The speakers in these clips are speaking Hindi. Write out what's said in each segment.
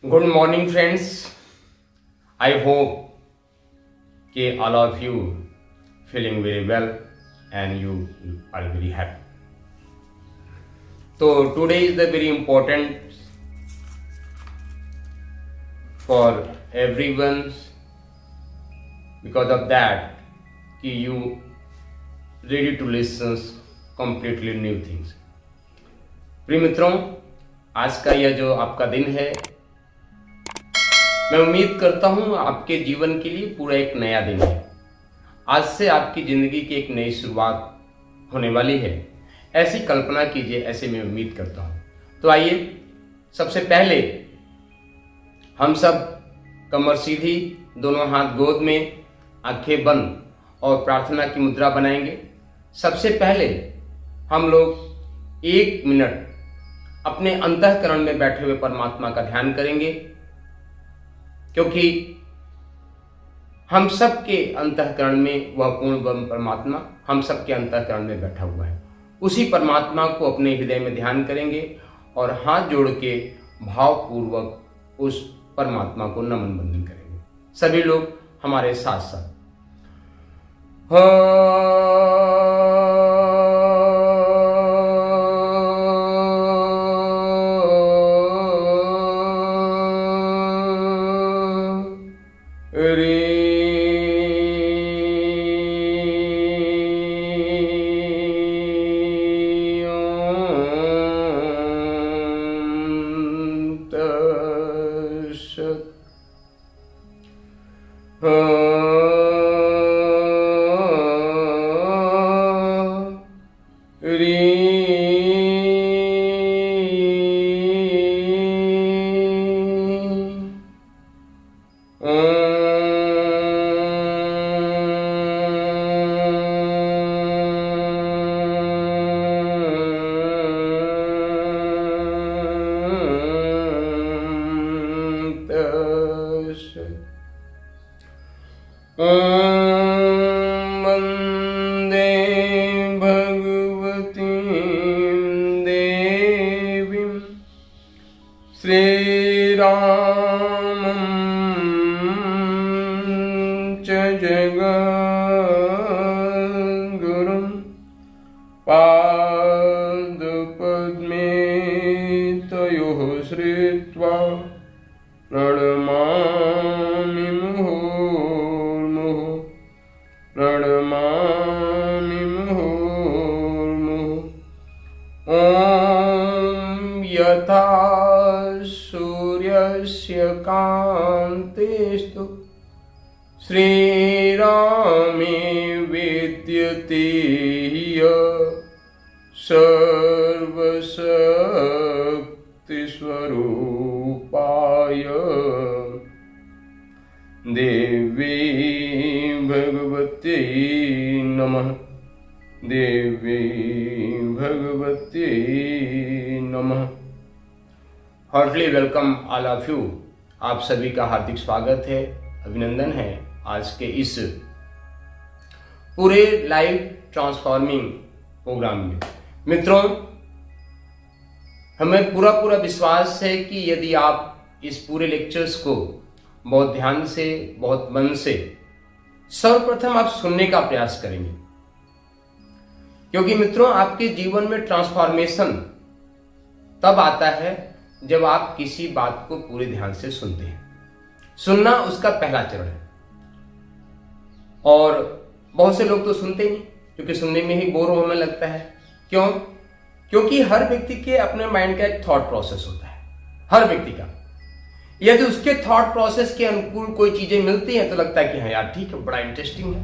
Good morning, friends. I hope that all of you feeling very well and you are very happy. So today is the very important for everyone because of that you ready to listen completely new things. प्रिय मित्रों, आज का यह जो आपका दिन है, मैं उम्मीद करता हूं आपके जीवन के लिए पूरा एक नया दिन है। आज से आपकी जिंदगी की एक नई शुरुआत होने वाली है, ऐसी कल्पना कीजिए, ऐसे मैं उम्मीद करता हूं। तो आइए, सबसे पहले हम सब कमर सीधी, दोनों हाथ गोद में, आंखें बंद और प्रार्थना की मुद्रा बनाएंगे। सबसे पहले हम लोग 1 मिनट अपने अंतःकरण में बैठे हुए परमात्मा का ध्यान करेंगे, क्योंकि हम सबके अंतःकरण में वह पूर्ण ब्रह्म परमात्मा हम सबके अंतःकरण में बैठा हुआ है। उसी परमात्मा को अपने हृदय में ध्यान करेंगे और हाथ जोड़ के भावपूर्वक उस परमात्मा को नमन बंदन करेंगे। सभी लोग हमारे साथ साथ वन्दे भगवतीं देवीं श्रीरामं च जगद्गुरुं पादपद्मे तयोः श्रित्वा प्रणमामि मुहुर्मुहुः प्रणमामि मुहुर्मुहुः। ॐ यथा सूर्यस्य कान्तिस्तु श्रीरामे विद्यते सर्वशक्तिस्वरूपाय देवी भगवती नमः। देवी भगवती नमः। Heartly welcome all of you. आप सभी का हार्दिक स्वागत है, अभिनंदन है आज के इस पूरे लाइफ ट्रांसफॉर्मिंग प्रोग्राम में। मित्रों, हमें पूरा विश्वास है कि यदि आप इस पूरे लेक्चर्स को बहुत ध्यान से, बहुत मन से सर्वप्रथम आप सुनने का प्रयास करेंगे, क्योंकि मित्रों आपके जीवन में ट्रांसफॉर्मेशन तब आता है जब आप किसी बात को पूरे ध्यान से सुनते हैं। सुनना उसका पहला चरण है, और बहुत से लोग तो सुनते ही नहीं, क्योंकि सुनने में ही बोर होने लगता है। क्यों? क्योंकि हर व्यक्ति के अपने माइंड का एक थॉट प्रोसेस होता है, हर व्यक्ति का। यदि उसके थॉट प्रोसेस के अनुकूल कोई चीजें मिलती हैं तो लगता है कि हाँ यार ठीक है, बड़ा इंटरेस्टिंग है,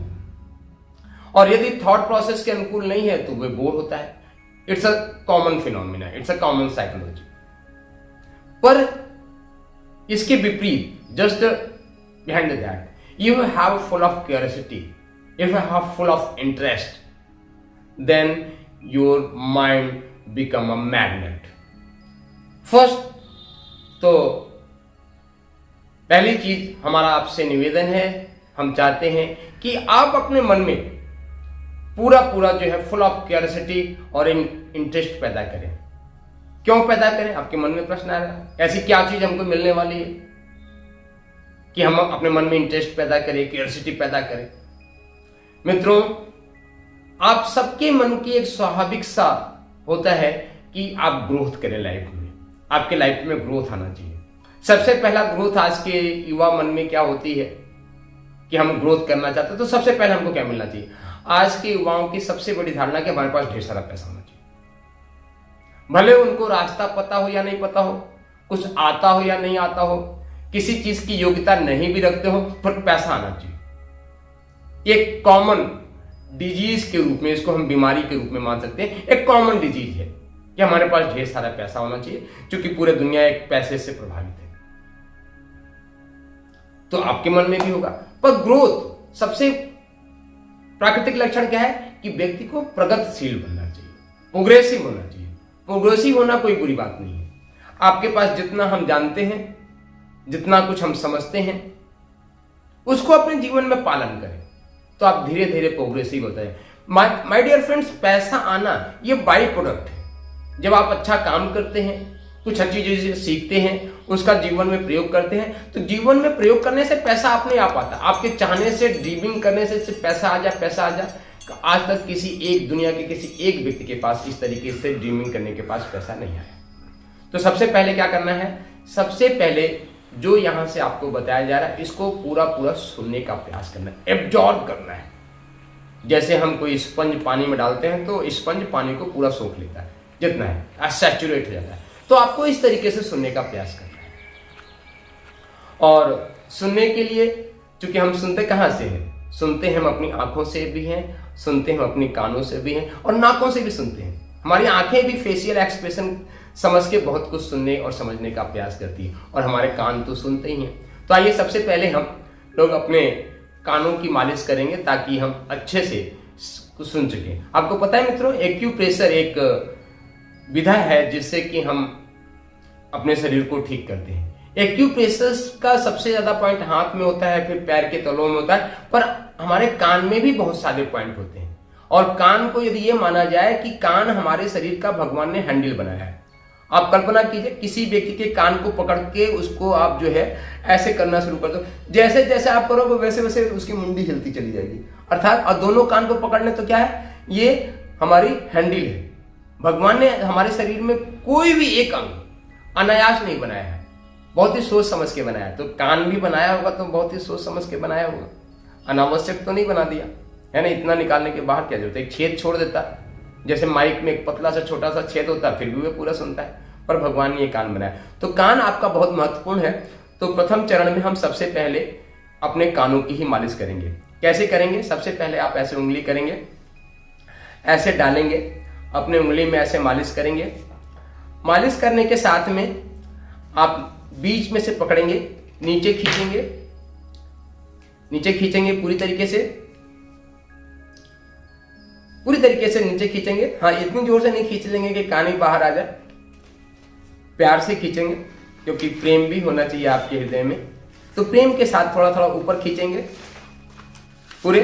और यदि थॉट प्रोसेस के अनुकूल नहीं है तो वह बोर होता है। It's a common phenomena, it's a common psychology. पर इसके विपरीत, just behind that, you have full of curiosity, if you have full of interest, then your mind become a magnet. First तो पहली चीज हमारा आपसे निवेदन है, हम चाहते हैं कि आप अपने मन में पूरा जो है फुल ऑफ क्यूरियोसिटी और इंटरेस्ट पैदा करें। क्यों पैदा करें? आपके मन में प्रश्न आ रहा है, ऐसी क्या चीज हमको मिलने वाली है कि हम अपने मन में इंटरेस्ट पैदा करें, क्यूरियोसिटी पैदा करें? मित्रों, आप सबके मन की एक स्वाभाविक सा होता है कि आप ग्रोथ करें लाइफ में, आपके लाइफ में ग्रोथ आना चाहिए। सबसे पहला ग्रोथ आज के युवा मन में क्या होती है कि हम ग्रोथ करना चाहते हैं, तो सबसे पहले हमको क्या मिलना चाहिए? आज के युवाओं की सबसे बड़ी धारणा कि हमारे पास ढेर सारा पैसा होना चाहिए। भले उनको रास्ता पता हो या नहीं पता हो, कुछ आता हो या नहीं आता हो, किसी चीज की योग्यता नहीं भी रखते हो, पर पैसा आना चाहिए। एक कॉमन डिजीज के रूप में, इसको हम बीमारी के रूप में मान सकते हैं, एक कॉमन डिजीज है कि हमारे पास ढेर सारा पैसा होना चाहिए, क्योंकि पूरे दुनिया एक पैसे से प्रभावित है। तो आपके मन में भी होगा। पर ग्रोथ सबसे प्राकृतिक लक्षण क्या है कि व्यक्ति को प्रगतिशील बनना चाहिए, प्रोग्रेसिव होना चाहिए। प्रोग्रेसिव होना कोई बुरी बात नहीं है। आपके पास जितना हम जानते हैं, जितना कुछ हम समझते हैं, उसको अपने जीवन में पालन करें, तो आप धीरे धीरे प्रोग्रेसिव होते हैं। माय डियर फ्रेंड्स, पैसा आना ये बाई प्रोडक्ट है। जब आप अच्छा काम करते हैं, कुछ अच्छी चीजें सीखते हैं, उसका जीवन में प्रयोग करते हैं, तो जीवन में प्रयोग करने से पैसा अपने आप आता है। आपके चाहने से, ड्रीमिंग करने से सिर्फ पैसा आ जाए, पैसा आ जाए। आज तक किसी एक दुनिया के किसी एक व्यक्ति के पास इस तरीके से ड्रीमिंग करने के पास पैसा नहीं आया। तो सबसे पहले क्या करना है? सबसे पहले जो यहां से आपको बताया जा रहा है, इसको पूरा पूरा सुनने का प्रयास करना है, एब्जॉर्ब करना है। जैसे हम कोई स्पंज पानी में डालते हैं तो स्पंज पानी को पूरा सोख लेता है, जितना है सैचुरेट हो जाता है। तो आपको इस तरीके से सुनने का प्रयास करना है। और सुनने के लिए, चूंकि हम सुनते कहां से हैं? सुनते हैं हम अपनी आंखों से भी हैं, सुनते हैं हम अपनी कानों से भी हैं, और नाकों से भी सुनते हैं। हमारी आंखें भी फेशियल एक्सप्रेशन समझ के बहुत कुछ सुनने और समझने का प्रयास करती है, और हमारे कान तो सुनते ही हैं। तो आइए सबसे पहले हम लोग अपने कानों की मालिश करेंगे, ताकि हम अच्छे से सुन सकें। आपको पता है मित्रों, एक्यूप्रेशर एक विधा है जिससे कि हम अपने शरीर को ठीक करते हैं। एक्यूप्रेशर का सबसे ज्यादा पॉइंट हाथ में होता है, फिर पैर के तलों में होता है, पर हमारे कान में भी बहुत सारे पॉइंट होते हैं। और कान को यदि ये माना जाए कि कान हमारे शरीर का भगवान ने हैंडल बनाया है। आप कल्पना कीजिए, किसी व्यक्ति के कान को पकड़ के उसको आप जो है ऐसे करना शुरू कर दो, जैसे जैसे आप करोगे वैसे वैसे उसकी मुंडी हिलती चली जाएगी। अर्थात और दोनों कान को पकड़ने तो क्या है, ये हमारी हैंडल है। भगवान ने हमारे शरीर में कोई भी एक अंग अनायास नहीं बनाया है, बहुत ही सोच समझ के बनाया है। तो कान भी बनाया होगा तो बहुत ही सोच समझ के बनाया होगा, अनावश्यक तो नहीं बना दिया है ना। इतना निकालने के बाहर क्या जरूरत है? एक छेद छोड़ देता, जैसे माइक में एक पतला सा छोटा सा छेद होता है, फिर भी वो पूरा सुनता है। पर भगवान ने ये कान बनाया, तो कान आपका बहुत महत्वपूर्ण है। तो प्रथम चरण में हम सबसे पहले अपने कानों की ही मालिश करेंगे। कैसे करेंगे? सबसे पहले आप ऐसे उंगली करेंगे, ऐसे डालेंगे, अपने उंगली में ऐसे मालिश करेंगे। मालिश करने के साथ में आप बीच में से पकड़ेंगे, नीचे खींचेंगे, नीचे खींचेंगे पूरी तरीके से, पूरी तरीके से नीचे खींचेंगे। हाँ, इतनी जोर से नहीं खींच लेंगे कि कान ही बाहर आ जाए, प्यार से खींचेंगे, क्योंकि प्रेम भी होना चाहिए आपके हृदय में। तो प्रेम के साथ थोड़ा थोड़ा ऊपर खींचेंगे। पूरे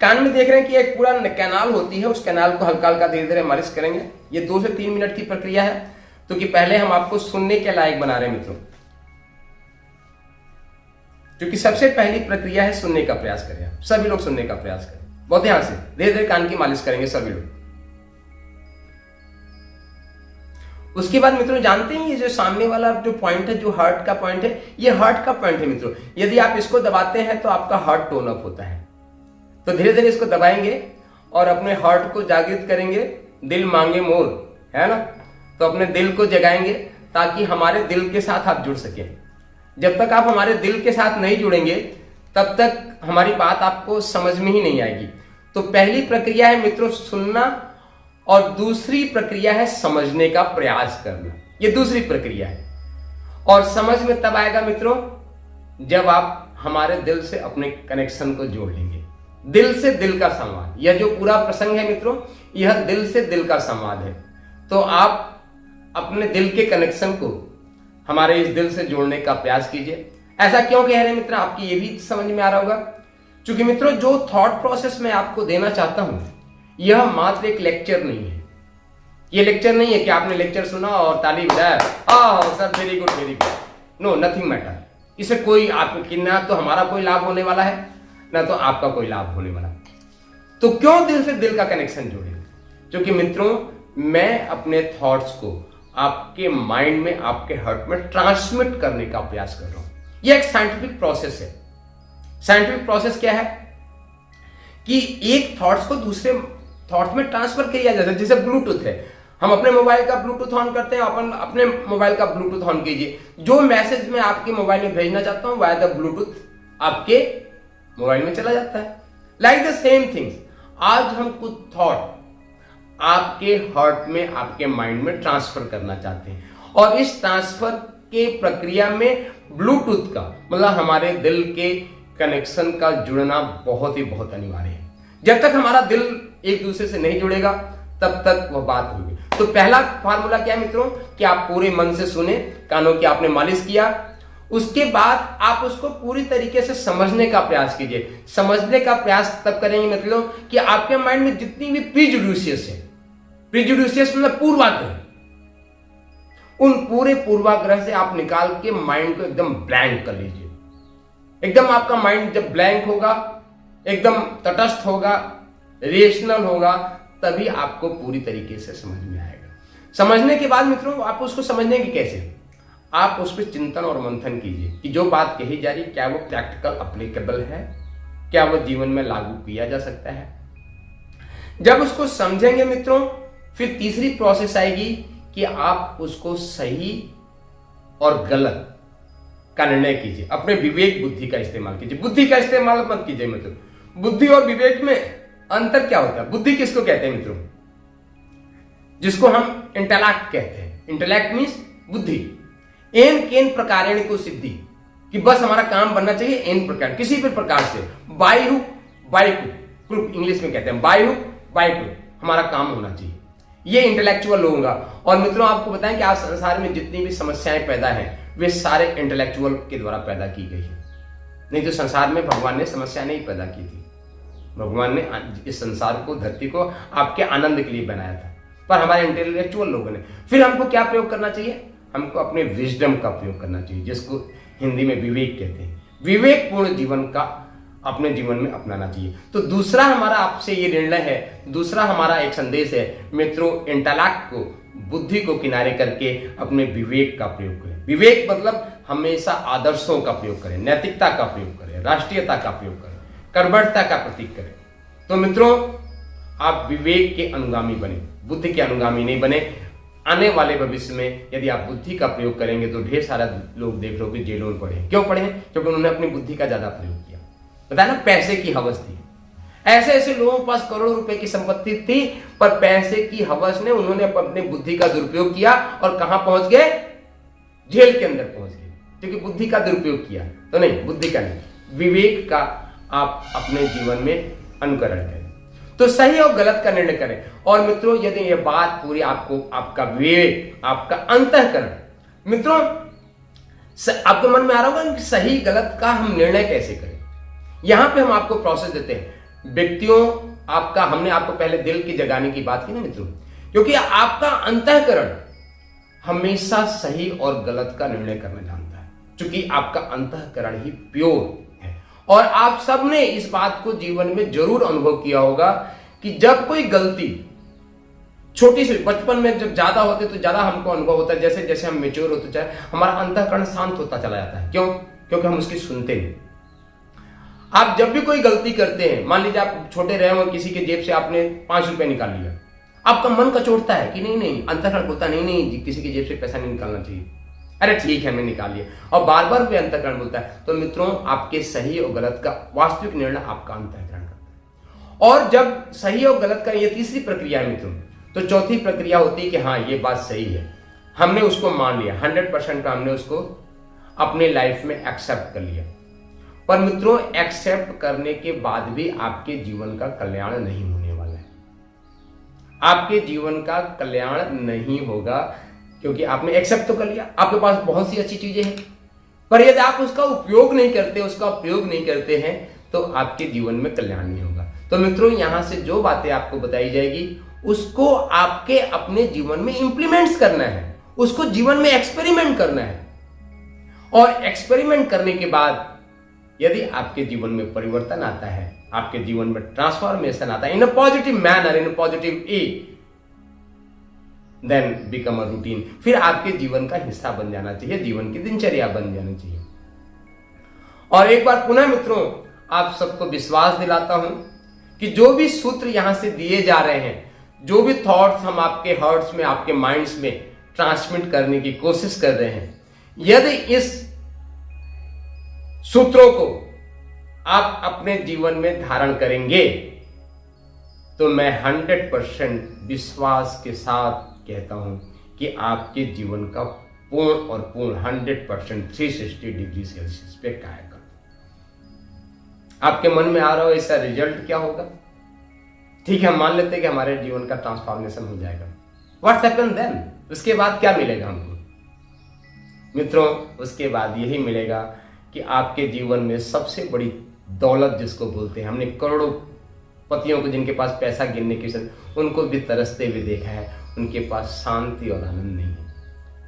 कान में देख रहे हैं कि एक पूरा कैनाल होती है, उस कैनाल को हल्का हल्का धीरे धीरे मालिश करेंगे। ये 2 से 3 मिनट की प्रक्रिया है, तो कि पहले हम आपको सुनने के लायक बना रहे हैं मित्रों, क्योंकि सबसे पहली प्रक्रिया है सुनने का प्रयास करें। सभी लोग सुनने का प्रयास करें, बहुत ध्यान से धीरे धीरे कान की मालिश करेंगे सभी लोग। उसके बाद मित्रों जानते हैं, ये जो सामने वाला जो पॉइंट है, जो हार्ट का पॉइंट है, ये हार्ट का पॉइंट है मित्रों। यदि आप इसको दबाते हैं तो आपका हार्ट टोन अप होता है। तो धीरे धीरे इसको दबाएंगे और अपने हार्ट को जागृत करेंगे। दिल मांगे मोर, है ना, तो अपने दिल को जगाएंगे ताकि हमारे दिल के साथ आप जुड़ सकें। जब तक आप हमारे दिल के साथ नहीं जुड़ेंगे तब तक हमारी बात आपको समझ में ही नहीं आएगी। तो पहली प्रक्रिया है मित्रों सुनना, और दूसरी प्रक्रिया है समझने का प्रयास करना। ये दूसरी प्रक्रिया है। और समझ में तब आएगा मित्रों जब आप हमारे दिल से अपने कनेक्शन को जोड़ लेंगे। दिल से दिल का संवाद, यह जो पूरा प्रसंग है मित्रों, यह दिल से दिल का संवाद है। तो आप अपने दिल के कनेक्शन को हमारे इस दिल से जोड़ने का प्रयास कीजिए। ऐसा क्यों कह रहे हैं मित्र, आपकी ये भी समझ में आ रहा होगा, क्योंकि मित्रों जो थॉट प्रोसेस मैं आपको देना चाहता हूं, यह मात्र एक लेक्चर नहीं है ये लेक्चर नहीं है कि आपने लेक्चर सुना और ताली बजाया, sir very good very good, no nothing matter. इससे कोई आपकी ना तो हमारा कोई लाभ होने वाला है ना तो आपका कोई लाभ होने वाला। तो क्यों दिल से दिल का कनेक्शन जोड़े? क्योंकि मित्रों मैं अपने थॉट्स को आपके माइंड में, आपके हार्ट में ट्रांसमिट करने का प्रयास कर रहा हूं। यह एक साइंटिफिक प्रोसेस है। साइंटिफिक प्रोसेस क्या है कि एक थॉट्स को दूसरे थॉट में ट्रांसफर किया जाता है। जैसे ब्लूटूथ है, हम अपने मोबाइल का ब्लूटूथ ऑन करते हैं, अपन अपने मोबाइल का ब्लूटूथ ऑन कीजिए। जो मैसेज मैं आपके मोबाइल में भेजना चाहता हूं वाया द ब्लूटूथ आपके मोबाइल में चला जाता है। लाइक द सेम थिंग्स, आज हम कुछ थॉट आपके हार्ट में, आपके माइंड में ट्रांसफर करना चाहते हैं, और इस ट्रांसफर के प्रक्रिया में ब्लूटूथ का मतलब हमारे दिल के कनेक्शन का जुड़ना बहुत अनिवार्य है। जब तक हमारा दिल एक दूसरे से नहीं जुड़ेगा तब तक वह बात होगी। तो पहला फार्मूला क्या है मित्रों कि आप पूरे मन से सुने, कानों की आपने मालिश किया, उसके बाद आप उसको पूरी तरीके से समझने का प्रयास कीजिए। समझने का प्रयास तब करेंगे मतलब कि आपके माइंड में जितनी भी प्रीजुडिशियस है, प्रीजुडिशियस मतलब पूर्वाग्रह, उन पूरे पूर्वाग्रह से आप निकाल के माइंड को एकदम ब्लैंक कर लीजिए। एकदम आपका माइंड जब ब्लैंक होगा, एकदम तटस्थ होगा, रेशनल होगा, तभी आपको पूरी तरीके से समझ में आएगा। समझने के बाद मित्रों आप उसको समझने की कैसे, आप उस पर चिंतन और मंथन कीजिए कि जो बात कही जा रही क्या वो प्रैक्टिकल अप्लीकेबल है, क्या वो जीवन में लागू किया जा सकता है। जब उसको समझेंगे मित्रों, फिर तीसरी प्रोसेस आएगी कि आप उसको सही और गलत का निर्णय कीजिए। अपने विवेक बुद्धि का इस्तेमाल कीजिए। बुद्धि का इस्तेमाल मत कीजिए मित्रों। बुद्धि और विवेक में अंतर क्या होता है? बुद्धि किसको कहते हैं मित्रों? जिसको हम इंटेलेक्ट कहते हैं। इंटेलेक्ट मीन्स बुद्धि। एन केन प्रकारेण को सिद्धि, कि बस हमारा काम बनना चाहिए एन प्रकार, किसी भी प्रकार से, by hook by crook, English में कहते हैं बाय हुक बाय क्रुक, हमारा काम होना चाहिए। ये इंटेलेक्चुअल लोगों का। और मित्रों आपको बताएं कि आज संसार में जितनी भी समस्याएं पैदा हैं वे सारे इंटेलेक्चुअल के द्वारा पैदा की गई है। नहीं तो संसार में भगवान ने समस्या नहीं पैदा की थी। भगवान ने इस संसार को, धरती को आपके आनंद के लिए बनाया था, पर हमारे इंटेलेक्चुअल लोगों ने। फिर हमको क्या प्रयोग करना चाहिए? हमको अपने विजडम का प्रयोग करना चाहिए, जिसको हिंदी में विवेक कहते हैं। विवेकपूर्ण जीवन का अपने जीवन में अपनाना चाहिए। तो दूसरा हमारा आपसे ये निर्णय है, दूसरा हमारा एक संदेश है मित्रों, इंटेलेक्ट को, बुद्धि को किनारे करके अपने विवेक का प्रयोग करें। विवेक मतलब हमेशा आदर्शों का प्रयोग करें, नैतिकता का प्रयोग करें, राष्ट्रीयता का प्रयोग करें, कर्मठता का प्रतीक करें। तो मित्रों आप विवेक के अनुगामी बने, बुद्धि के अनुगामी नहीं बने। आने वाले भविष्य में यदि आप बुद्धि का प्रयोग करेंगे तो ढेर सारा लोग देख लो कि जेलों में पड़े। क्यों पड़े? क्योंकि उन्होंने अपनी बुद्धि का ज्यादा प्रयोग किया। बताया ना, पैसे की हवस थी। ऐसे ऐसे लोगों के पास करोड़ों रुपए की संपत्ति थी, पर पैसे की हवस ने उन्होंने अपनी बुद्धि का दुरुपयोग किया और कहां पहुंच गए? जेल के अंदर पहुंच गए, क्योंकि बुद्धि का दुरुपयोग किया। तो नहीं, बुद्धि का नहीं, विवेक का आप अपने जीवन में अनुकरण करें। तो सही और गलत का निर्णय करें। और मित्रों यदि यह बात पूरी आपको, आपका विवेक, आपका अंतःकरण, मित्रों आपके मन में आ रहा होगा कि सही गलत का हम निर्णय कैसे करें। यहां पे हम आपको प्रोसेस देते हैं। व्यक्तियों आपका, हमने आपको पहले दिल की जगाने की बात की ना मित्रों, क्योंकि आपका अंतःकरण हमेशा सही और गलत का निर्णय करना जानता है, क्योंकि आपका अंतःकरण ही प्योर है। और आप सबने इस बात को जीवन में जरूर अनुभव किया होगा कि जब कोई गलती छोटी सी, बचपन में जब ज्यादा होते तो ज्यादा हमको अनुभव होता है, जैसे जैसे हम मेच्योर होते जाए हमारा अंतःकरण शांत होता चला जाता है। क्यों? क्योंकि हम उसकी सुनते नहीं। आप जब भी कोई गलती करते हैं, मान लीजिए आप छोटे रहे हो, किसी के जेब से आपने 5 रुपए निकाल लिया, आपका मन कचोटता है कि नहीं नहीं, अंतःकरण बोलता नहीं नहीं किसी के जेब से पैसा नहीं निकालना चाहिए, अरे ठीक है मैं निकाल लिया, और बार बार भी अंतःकरण बोलता है। तो मित्रों आपके सही और गलत का वास्तविक निर्णय आपका अंतःकरण करता है। और जब सही और गलत का, ये तीसरी प्रक्रिया है मित्रों। तो चौथी प्रक्रिया होती है कि हाँ ये बात सही है, हमने उसको मान लिया, 100% का हमने उसको अपने लाइफ में एक्सेप्ट कर लिया। पर मित्रों एक्सेप्ट करने के बाद भी आपके जीवन का कल्याण नहीं होने वाला है। आपके जीवन का कल्याण नहीं होगा, क्योंकि आपने एक्सेप्ट तो कर लिया, आपके पास बहुत सी अच्छी चीजें हैं, पर यदि आप उसका उपयोग नहीं करते, उसका प्रयोग नहीं करते हैं, तो आपके जीवन में कल्याण नहीं होगा। तो मित्रों यहां से जो बातें आपको बताई जाएगी उसको आपके अपने जीवन में इंप्लीमेंट्स करना है, उसको जीवन में एक्सपेरिमेंट करना है। और एक्सपेरिमेंट करने के बाद यदि आपके जीवन में परिवर्तन आता है, आपके जीवन में ट्रांसफॉर्मेशन आता है in a positive manner, in a positive a, then become a routine, फिर आपके जीवन का हिस्सा बन जाना चाहिए, जीवन की दिनचर्या बन जानी चाहिए। और एक बार पुनः मित्रों आप सबको विश्वास दिलाता हूं कि जो भी सूत्र यहां से दिए जा रहे हैं, जो भी थॉट्स हम आपके हार्ट्स में, आपके माइंड्स में ट्रांसमिट करने की कोशिश कर रहे हैं, यदि इस सूत्रों को आप अपने जीवन में धारण करेंगे तो मैं 100% विश्वास के साथ कहता हूं कि आपके जीवन का पूर्ण और पूर्ण 100% 360 डिग्री सेल्सियस पे काया कर। आपके मन में आ रहा हो इसका रिजल्ट क्या होगा? ठीक है, हम मान लेते हैं कि हमारे जीवन का ट्रांसफॉर्मेशन हो जाएगा। What's happen then? उसके बाद क्या मिलेगा हमको? मित्रों, उसके बाद यही मिलेगा कि आपके जीवन में सबसे बड़ी दौलत जिसको बोलते हैं, हमने करोड़ों पतियों को जिनके पास पैसा गिनने की उनको भी तरसते हुए देखा है, उनके पास शांति और आनंद नहीं है,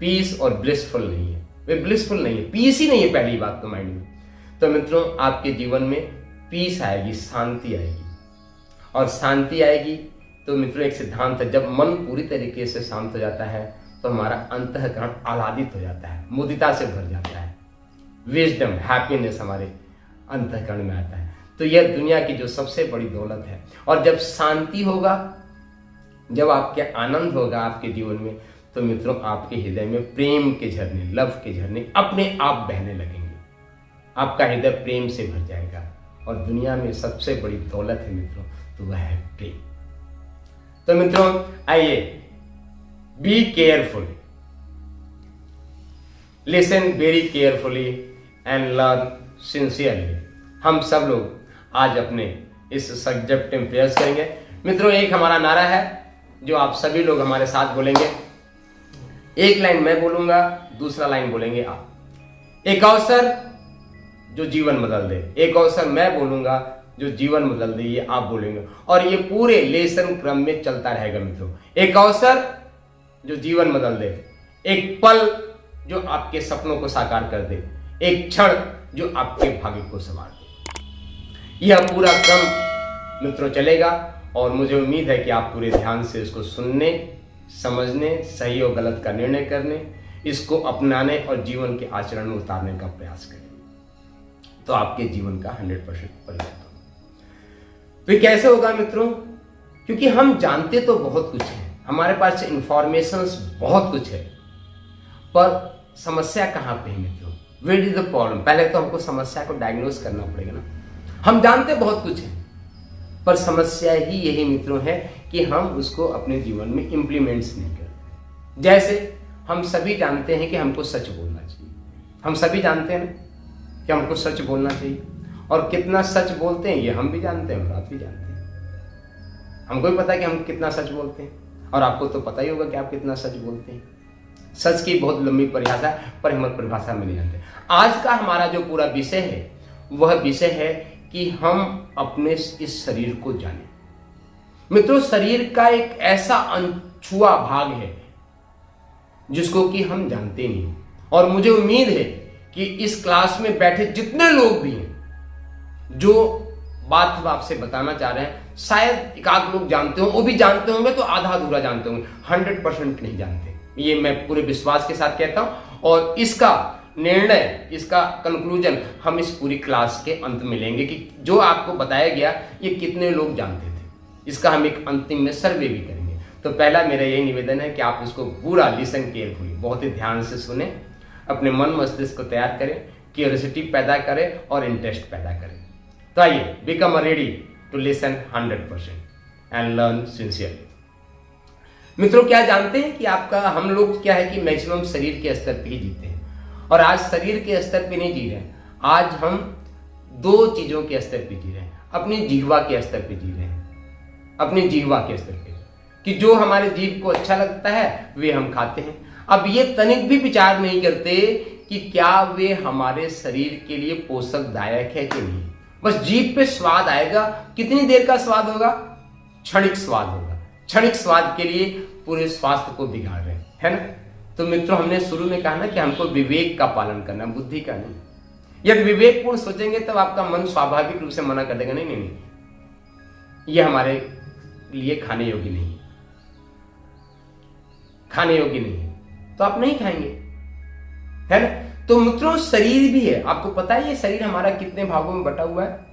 पीस और ब्लिसफुल नहीं है, वे ब्लिसफुल नहीं है, पीस ही नहीं है पहली बात तो माइंड में। तो मित्रों आपके जीवन में पीस आएगी, शांति आएगी, और शांति आएगी तो मित्रों एक सिद्धांत है, जब मन पूरी तरीके से शांत हो जाता है तो हमारा अंतःकरण आह्लादित हो जाता है, मुदिता से भर जाता है, विजडम, हैप्पीनेस हमारे अंतःकरण में आता है। तो यह दुनिया की जो सबसे बड़ी दौलत है। और जब शांति होगा, जब आपके आनंद होगा आपके जीवन में, तो मित्रों आपके हृदय में प्रेम के झरने, लव के झरने अपने आप बहने लगेंगे, आपका हृदय प्रेम से भर जाएगा। और दुनिया में सबसे बड़ी दौलत है मित्रों, तो वह है प्रेम। तो मित्रों आइए, be careful, listen very carefully and learn sincerely. हम सब लोग आज अपने इस सब्जेक्ट में प्रयास करेंगे। मित्रों एक हमारा नारा है जो आप सभी लोग हमारे साथ बोलेंगे। एक लाइन मैं बोलूंगा, दूसरा लाइन बोलेंगे आप। एक अवसर जो जीवन बदल दे, एक अवसर मैं बोलूंगा जो जीवन बदल दे, ये आप बोलेंगे। और ये पूरे लेसन क्रम में चलता रहेगा मित्रों। एक अवसर जो जीवन बदल दे, एक पल जो आपके सपनों को साकार कर दे, एक क्षण जो आपके भाग्य को संवार दे। यह पूरा क्रम मित्रों चलेगा और मुझे उम्मीद है कि आप पूरे ध्यान से इसको सुनने, समझने, सही और गलत का निर्णय करने, इसको अपनाने और जीवन के आचरण में उतारने का प्रयास करें, तो आपके जीवन का 100% परिवर्तन। तो ये कैसे होगा मित्रों? क्योंकि हम जानते तो बहुत कुछ है, हमारे पास इंफॉर्मेशंस बहुत कुछ है, पर समस्या कहाँ पे है मित्रों? Where is the problem? पहले तो हमको समस्या को डायग्नोस करना पड़ेगा ना। हम जानते बहुत कुछ है, पर समस्या ही यही मित्रों है कि हम उसको अपने जीवन में इंप्लीमेंट्स नहीं करते। जैसे हम सभी जानते हैं कि हमको सच बोलना चाहिए, हम सभी जानते हैं ना कि हमको सच बोलना चाहिए, और कितना सच बोलते हैं ये हम भी जानते हैं और आप भी जानते हैं। हमको भी पता है कि हम कितना सच बोलते हैं, और आपको तो पता ही होगा कि आप कितना सच बोलते हैं। सच की बहुत लंबी परिभाषा है, पर हम परिभाषा में नहीं जानते। आज का हमारा जो पूरा विषय है वह विषय है कि हम अपने इस शरीर को जानें। मित्रों शरीर का एक ऐसा अनछुआ भाग है जिसको कि हम जानते नहीं, और मुझे उम्मीद है कि इस क्लास में बैठे जितने लोग भी हैं जो बात हम आपसे बताना चाह रहे हैं, शायद एक आध लोग जानते हो, वो भी जानते होंगे तो आधा अधूरा जानते होंगे, 100% नहीं जानते। ये मैं पूरे विश्वास के साथ कहता हूं, और इसका निर्णय, इसका कंक्लूजन हम इस पूरी क्लास के अंत में लेंगे कि जो आपको बताया गया ये कितने लोग जानते थे। इसका हम एक अंतिम में सर्वे भी करेंगे। तो पहला मेरा यही निवेदन है कि आप इसको पूरा लिसन केयरफुली, बहुत ही ध्यान से सुने, अपने मन मस्तिष्क को तैयार करें, क्यूरियोसिटी पैदा करें और इंटरेस्ट पैदा करें। तो आइए, become ready to listen 100% and learn sincerely. मित्रों क्या जानते हैं कि आपका, हम लोग क्या है कि मैक्सिमम शरीर के स्तर पे ही जीते हैं, और आज शरीर के स्तर पे नहीं जी रहे हैं, आज हम दो चीजों के स्तर पे जी रहे हैं। अपनी जिह्वा के स्तर पे जी रहे हैं, अपनी जिह्वा के स्तर पे, कि जो हमारे जीभ को अच्छा लगता है वे हम खाते हैं। अब ये तनिक भी विचार नहीं करते कि क्या वे हमारे शरीर के लिए पोषकदायक है कि नहीं। बस जीभ पे स्वाद आएगा, कितनी देर का स्वाद होगा? क्षणिक स्वाद होगा, क्षणिक स्वाद के लिए पूरे स्वास्थ्य को बिगाड़ रहे हैं, है ना। तो मित्रों, हमने शुरू में कहा ना कि हमको विवेक का पालन करना, बुद्धि का नहीं। यदि विवेकपूर्ण सोचेंगे तब आपका मन स्वाभाविक रूप से मना कर देगा, नहीं नहीं नहीं, ये हमारे लिए खाने योग्य नहीं है, खाने योग्य नहीं है, तो आप नहीं खाएंगे, है ना। तो मित्रों, शरीर भी है, आपको पता है ये शरीर हमारा कितने भागों में बटा हुआ है।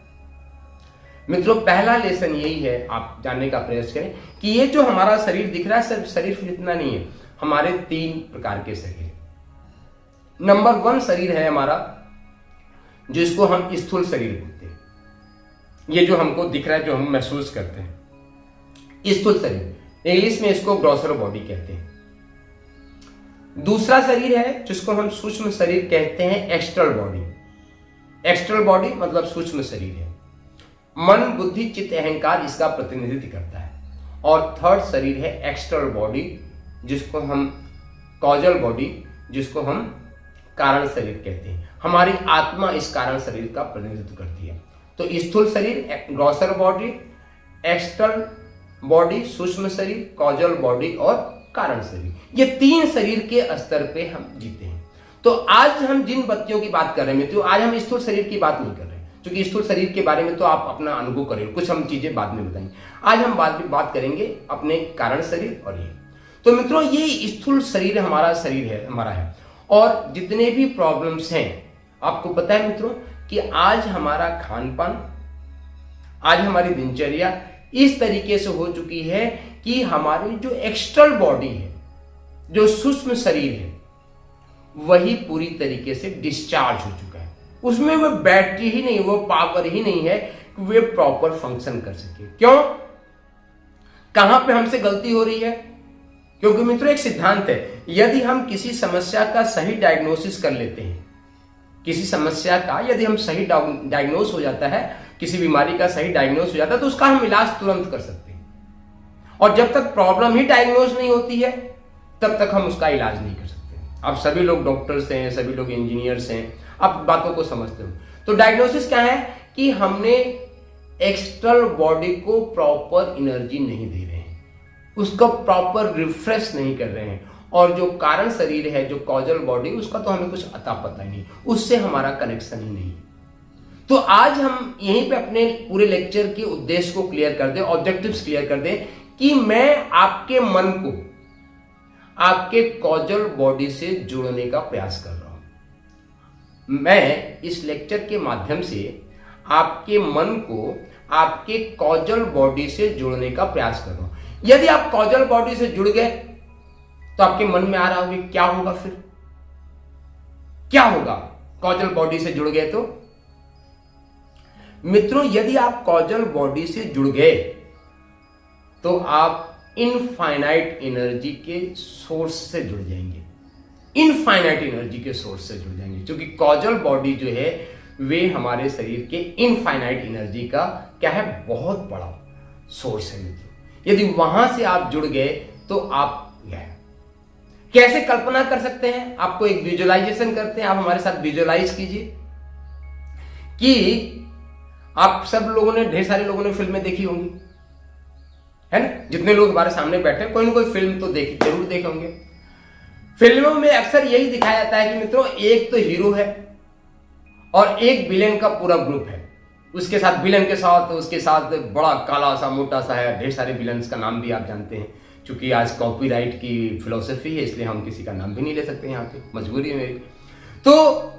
मित्रों, पहला लेसन यही है, आप जानने का प्रयास करें कि ये जो हमारा शरीर दिख रहा है सिर्फ शरीर इतना नहीं है, हमारे 3 प्रकार के शरीर। नंबर 1 शरीर है हमारा, जिसको हम स्थूल शरीर बोलते हैं, ये जो हमको दिख रहा है, जो हम महसूस करते हैं, स्थूल शरीर, इंग्लिश में इसको ग्रॉसर बॉडी कहते हैं। दूसरा शरीर है जिसको हम सूक्ष्म शरीर कहते हैं, एक्स्ट्रल बॉडी। एक्स्ट्रल बॉडी मतलब सूक्ष्म शरीर है, मन बुद्धि चित्त अहंकार इसका प्रतिनिधित्व करता है। और थर्ड शरीर है एक्सटर्नल बॉडी, जिसको हम कॉजल बॉडी, जिसको हम कारण शरीर कहते हैं। हमारी आत्मा इस कारण शरीर का प्रतिनिधित्व करती है। तो स्थूल शरीर ग्रॉसर बॉडी, एक्सटर्नल बॉडी सूक्ष्म शरीर, कॉजल बॉडी और कारण शरीर, ये 3 शरीर के स्तर पे हम जीते हैं। तो आज हम जिन बत्तियों की बात कर रहे हैं, तो आज हम स्थूल शरीर की बात नहीं कर रहे, क्योंकि स्थूल शरीर के बारे में तो आप अपना अनुभव करें, कुछ हम चीजें बाद में बताएंगे। आज हम बात करेंगे अपने कारण शरीर और ये। तो मित्रों, ये स्थूल शरीर हमारा शरीर है, हमारा है। और जितने भी प्रॉब्लम्स हैं, आपको पता है मित्रों कि आज हमारा खान पान, आज हमारी दिनचर्या इस तरीके से हो चुकी है कि हमारी जो एक्सटर्नल बॉडी है, जो सूक्ष्म शरीर है, वही पूरी तरीके से डिस्चार्ज हो चुका है। उसमें वो बैटरी ही नहीं, वो पावर ही नहीं है कि वे प्रॉपर फंक्शन कर सके। क्यों? कहां पे हमसे गलती हो रही है? क्योंकि मित्रों, एक सिद्धांत है, यदि हम किसी समस्या का सही डायग्नोसिस कर लेते हैं, किसी समस्या का यदि हम सही डायग्नोस हो जाता है, किसी बीमारी का सही डायग्नोस हो जाता है, तो उसका हम इलाज तुरंत कर सकते हैं। और जब तक प्रॉब्लम ही डायग्नोस नहीं होती है, तब तक हम उसका इलाज नहीं कर सकते। अब सभी लोग डॉक्टर्स हैं, सभी लोग इंजीनियर्स हैं, आप बातों को समझते हो। तो डायग्नोसिस क्या है कि हमने एक्सटर्नल बॉडी को प्रॉपर एनर्जी नहीं दे रहे हैं, उसको प्रॉपर रिफ्रेश नहीं कर रहे हैं। और जो कारण शरीर है, जो कॉजल बॉडी, उसका तो हमें कुछ अता पता ही नहीं, उससे हमारा कनेक्शन ही नहीं। तो आज हम यहीं पे अपने पूरे लेक्चर के उद्देश्य को क्लियर कर दें, ऑब्जेक्टिव्स क्लियर कर दें कि मैं आपके मन को आपके कॉजल बॉडी से जोड़ने का प्रयास कर रहा हूं। मैं इस लेक्चर के माध्यम से आपके मन को आपके कॉजल बॉडी से जोड़ने का प्रयास कर रहा हूं। यदि आप कॉजल बॉडी से जुड़ गए तो आपके मन में आ रहा होगा क्या होगा, फिर क्या होगा कॉजल बॉडी से जुड़ गए तो? मित्रों, यदि आप कॉजल बॉडी से जुड़ गए तो आप इनफाइनाइट एनर्जी के सोर्स से जुड़ जाएंगे, इनफाइनाइट एनर्जी के सोर्स से जुड़ जाएंगे, क्योंकि कॉजल बॉडी जो है वे हमारे शरीर के इनफाइनाइट एनर्जी का क्या है, बहुत बड़ा सोर्स है मित्रों। यदि वहां से आप जुड़ गए तो आप गए। कैसे कल्पना कर सकते हैं? आपको एक विजुअलाइजेशन करते हैं, आप हमारे साथ विजुअलाइज कीजिए कि आप सब लोगों ने, ढेर सारे लोगों ने फिल्में देखी होंगी, है ना। जितने लोग हमारे सामने बैठे, कोई ना कोई फिल्म तो जरूर देखे होंगे। फिल्मों में अक्सर यही दिखाया जाता है कि मित्रों, एक तो हीरो है और एक विलेन का पूरा ग्रुप है, उसके साथ विलेन के साथ उसके साथ बड़ा काला सा मोटा सा है। ढेर सारे विलन्स का नाम भी आप जानते हैं, क्योंकि आज कॉपीराइट की फिलॉसफी है, इसलिए हम किसी का नाम भी नहीं ले सकते यहाँ पे, मजबूरी है मेरी। तो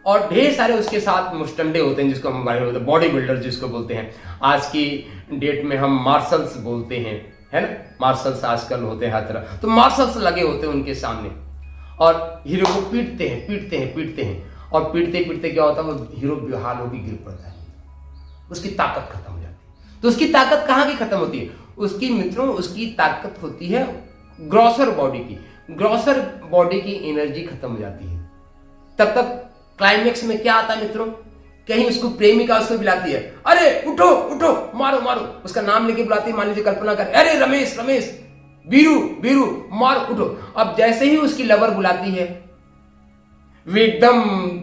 और ढेर सारे उसके साथ मुस्टंडे होते हैं, जिसको हम बॉडी बिल्डर जिसको बोलते हैं। आज की डेट में हम मार्शल्स बोलते हैं, है ना। मार्शल्स आजकल होते हैं हर तरह, तो मार्शल्स लगे होते हैं उनके सामने और हीरो को पीटते हैं, पीटते हैं, पीटते हैं। और पीटते पीटते क्या होता है, वो हीरो बेहाल होकर गिर पड़ता है, उसकी ताकत खत्म हो जाती है। तो उसकी ताकत कहाँ की खत्म होती है? उसकी मित्रों, उसकी ताकत होती है ग्रॉसर बॉडी की। ग्रॉसर बॉडी की एनर्जी खत्म हो जाती है। तब तक क्लाइमेक्स में क्या आता है मित्रों, कहीं उसको प्रेमिका उसको बुलाती है, अरे उठो उठो, मारो मारो, उसका नाम लेके बुलाती है। मान लीजिए, कल्पना कर, अरे रमेश रमेश, बीरू बीरू, मारो उठो। अब जैसे ही उसकी लवर बुलाती है, वे एकदम